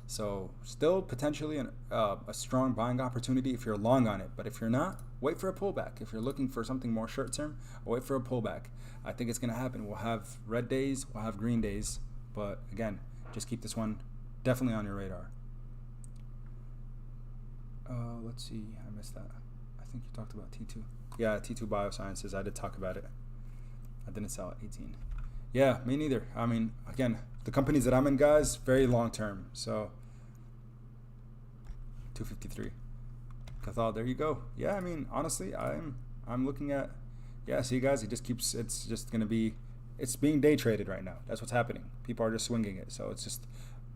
Speaker 1: So still potentially a strong buying opportunity if you're long on it. But if you're not, wait for a pullback. If you're looking for something more short term, wait for a pullback. I think it's going to happen. We'll have red days, we'll have green days. But again, just keep this one definitely on your radar. Let's see, I missed that. I think you talked about T2. Yeah, T2 Biosciences, I did talk about it. I didn't sell at 18. Yeah, me neither. I mean, again, the companies that I'm in, guys, very long term. So 253. Cathal, there you go. Yeah, I mean, honestly, I'm looking at, see guys, it's being day traded right now. That's what's happening. People are just swinging it. So it's just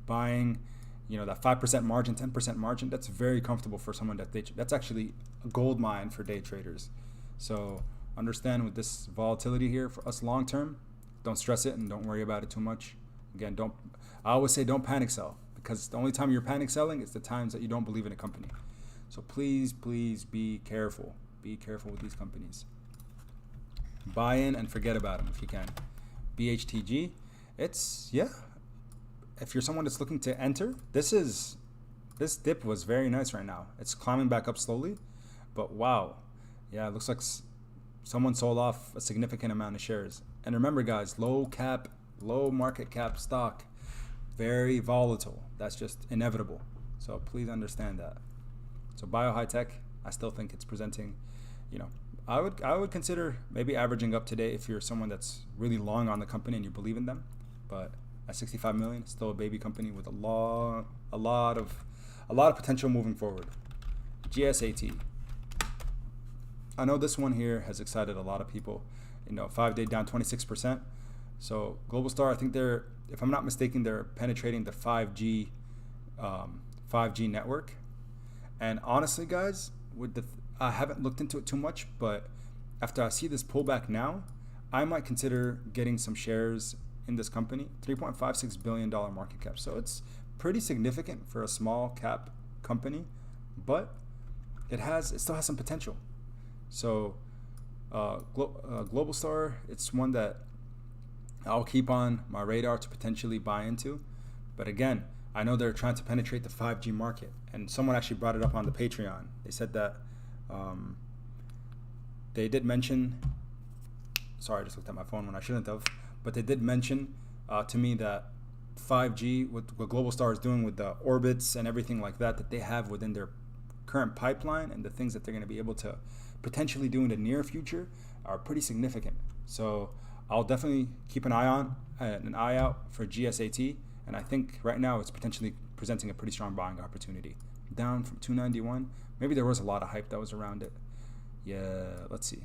Speaker 1: buying, that 5% margin, 10% margin. That's very comfortable for someone that's actually a gold mine for day traders. So understand with this volatility here for us long term, don't stress it and don't worry about it too much. Again, I always say don't panic sell, because the only time you're panic selling is the times that you don't believe in a company. So please be careful. Be careful with these companies. Buy in and forget about them if you can. BHTG, if you're someone that's looking to enter, this dip was very nice right now. It's climbing back up slowly, but wow. Yeah, it looks like someone sold off a significant amount of shares. And remember guys, low market cap stock, very volatile. That's just inevitable. So please understand that. So Bio High Tech, I still think it's presenting, I would consider maybe averaging up today if you're someone that's really long on the company and you believe in them. But at 65 million, it's still a baby company with a lot of potential moving forward. GSAT. I know this one here has excited a lot of people. 5-day down 26%. So Global Star, I think if I'm not mistaken, they're penetrating the 5G network. And honestly, guys, I haven't looked into it too much, but after I see this pullback now, I might consider getting some shares in this company. $3.56 billion market cap. So it's pretty significant for a small cap company, but it still has some potential. So Global Star, it's one that I'll keep on my radar to potentially buy into. But again, I know they're trying to penetrate the 5G market, and someone actually brought it up on the Patreon. They said that they did mention, sorry, I just looked at my phone when I shouldn't have, but they did mention to me that 5G, what Global Star is doing with the orbits and everything like that they have within their current pipeline, and the things that they're going to be able to potentially do in the near future are pretty significant. So I'll definitely keep an eye out for GSAT, and I think right now it's potentially presenting a pretty strong buying opportunity. Down from 291, maybe there was a lot of hype that was around it. Yeah, let's see.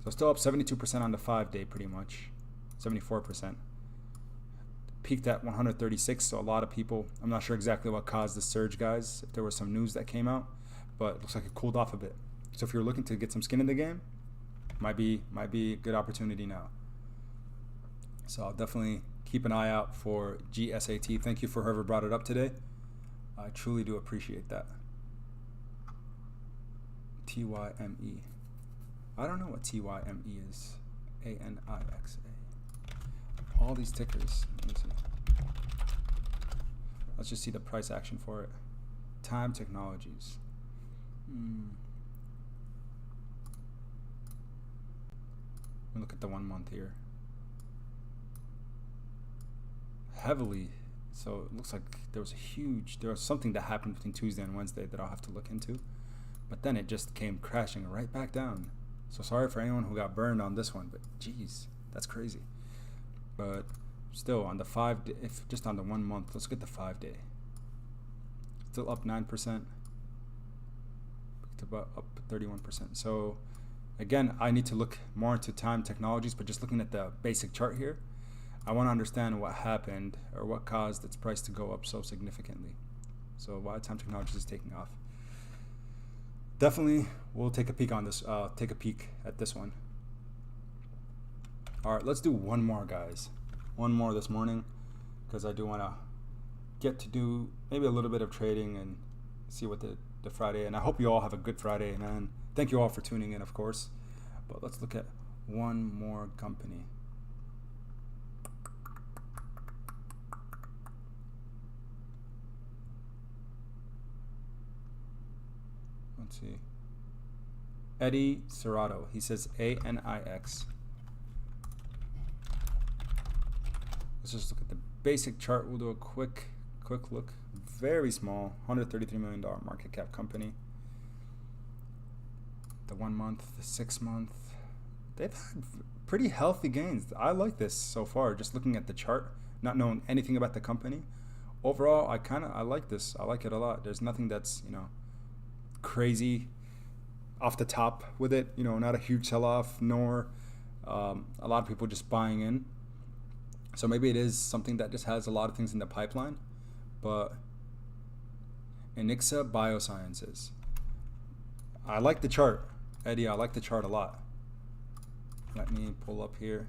Speaker 1: So still up 72% on the 5-day, pretty much 74%. Peaked at 136, so a lot of people, I'm not sure exactly what caused the surge, guys, if there was some news that came out, but it looks like it cooled off a bit. So if you're looking to get some skin in the game, might be a good opportunity now. So I'll definitely keep an eye out for GSAT. Thank you for whoever brought it up today. I truly do appreciate that. TYME. I don't know what TYME is. ANIXA. All these tickers. Let me see. Let's just see the price action for it. Time Technologies. Let me look at the 1 month here. Heavily, so it looks like there was something that happened between Tuesday and Wednesday that I'll have to look into, but then it just came crashing right back down. So sorry for anyone who got burned on this one, but geez, that's crazy. But still, on the 5-day, if just on the 1 month, let's get the 5-day. Still up 9%, up 31%. So again, I need to look more into Time Technologies, but just looking at the basic chart here, I want to understand what happened or what caused its price to go up so significantly. So why Time Technologies is taking off. Definitely, we'll take a peek on this. Take a peek at this one. All right, let's do one more, guys. One more this morning, because I do want to get to do maybe a little bit of trading and see what the Friday. And I hope you all have a good Friday, man. Thank you all for tuning in, of course. But let's look at one more company. Let's see. Eddie Sorrento. He says ANIX. Let's just look at the basic chart. We'll do a quick look. Very small, $133 million market cap company. The 1 month, the 6 month, they've had pretty healthy gains. I like this so far. Just looking at the chart, not knowing anything about the company. Overall, I like this. I like it a lot. There's nothing that's crazy off the top with it. Not a huge sell-off, nor a lot of people just buying in. So maybe it is something that just has a lot of things in the pipeline. But Anixa Biosciences. I like the chart, Eddie. I like the chart a lot. Let me pull up here.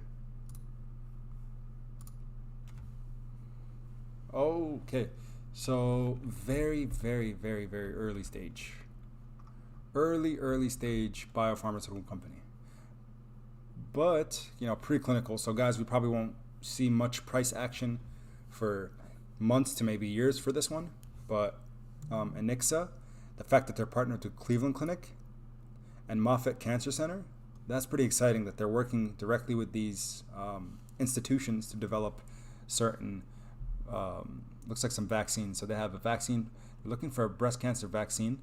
Speaker 1: Okay, so very, very, very, very early stage. Early stage biopharmaceutical company. But, preclinical. So guys, we probably won't see much price action for months to maybe years for this one. But Anixa, the fact that they're partnered with Cleveland Clinic and Moffitt Cancer Center, that's pretty exciting that they're working directly with these institutions to develop certain, looks like some vaccines. So they have a vaccine, they're looking for a breast cancer vaccine,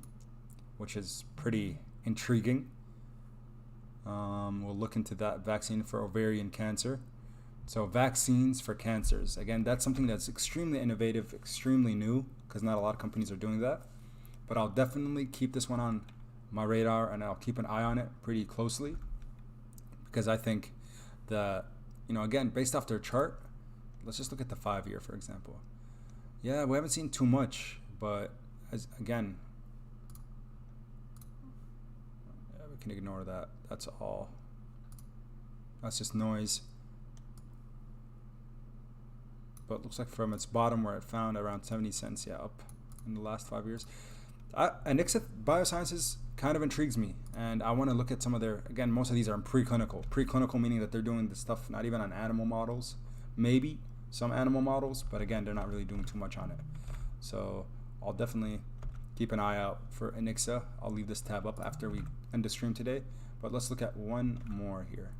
Speaker 1: which is pretty intriguing. We'll look into that vaccine for ovarian cancer. So vaccines for cancers. Again, that's something that's extremely innovative, extremely new, because not a lot of companies are doing that. But I'll definitely keep this one on my radar, and I'll keep an eye on it pretty closely, because I think that, again, based off their chart, let's just look at the 5-year, for example. Yeah, we haven't seen too much, but again, we can ignore that. That's all. That's just noise. But it looks like from its bottom where it found around 70 cents, up in the last 5 years. Anixa Biosciences kind of intrigues me, and I want to look at some of their, again, most of these are in preclinical. Preclinical meaning that they're doing the stuff not even on animal models, maybe some animal models, but again, they're not really doing too much on it. So I'll definitely keep an eye out for Anixa. I'll leave this tab up after we end the stream today, but let's look at one more here.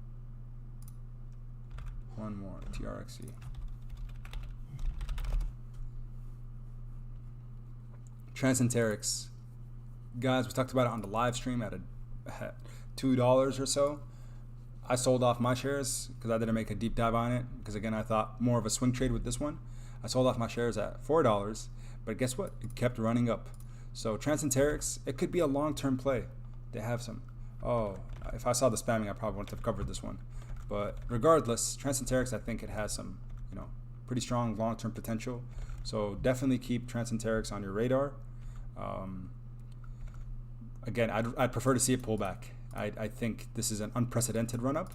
Speaker 1: One more, TRXE. Sensionics. Guys, we talked about it on the live stream at $2 or so. I sold off my shares because I didn't make a deep dive on it, because again, I thought more of a swing trade with this one. I sold off my shares at $4, but guess what? It kept running up. So Sensionics, it could be a long-term play. They have some. If I saw the spamming, I probably wouldn't have covered this one. But regardless, Sensionics, I think it has some, pretty strong long-term potential. So definitely keep Sensionics on your radar. Again, I'd prefer to see it pull back. I think this is an unprecedented run-up.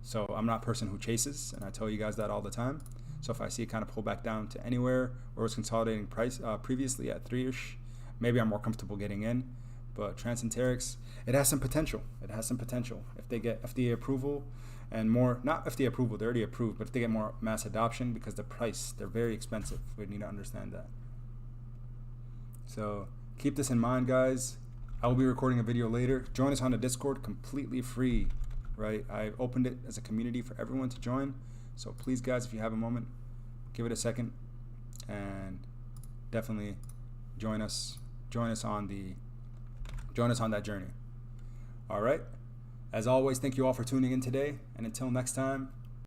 Speaker 1: So I'm not a person who chases, and I tell you guys that all the time. So if I see it kind of pull back down to anywhere where it's consolidating price previously at 3-ish, maybe I'm more comfortable getting in. But Sensionics, it has some potential. It has some potential. If they get FDA approval and more, not FDA approval, they're already approved, but if they get more mass adoption, because the price, they're very expensive. We need to understand that. So keep this in mind, guys. I will be recording a video later. Join us on the Discord, completely free, right? I opened it as a community for everyone to join. So please, guys, if you have a moment, give it a second and definitely join us on that journey. All right. As always, thank you all for tuning in today. And until next time,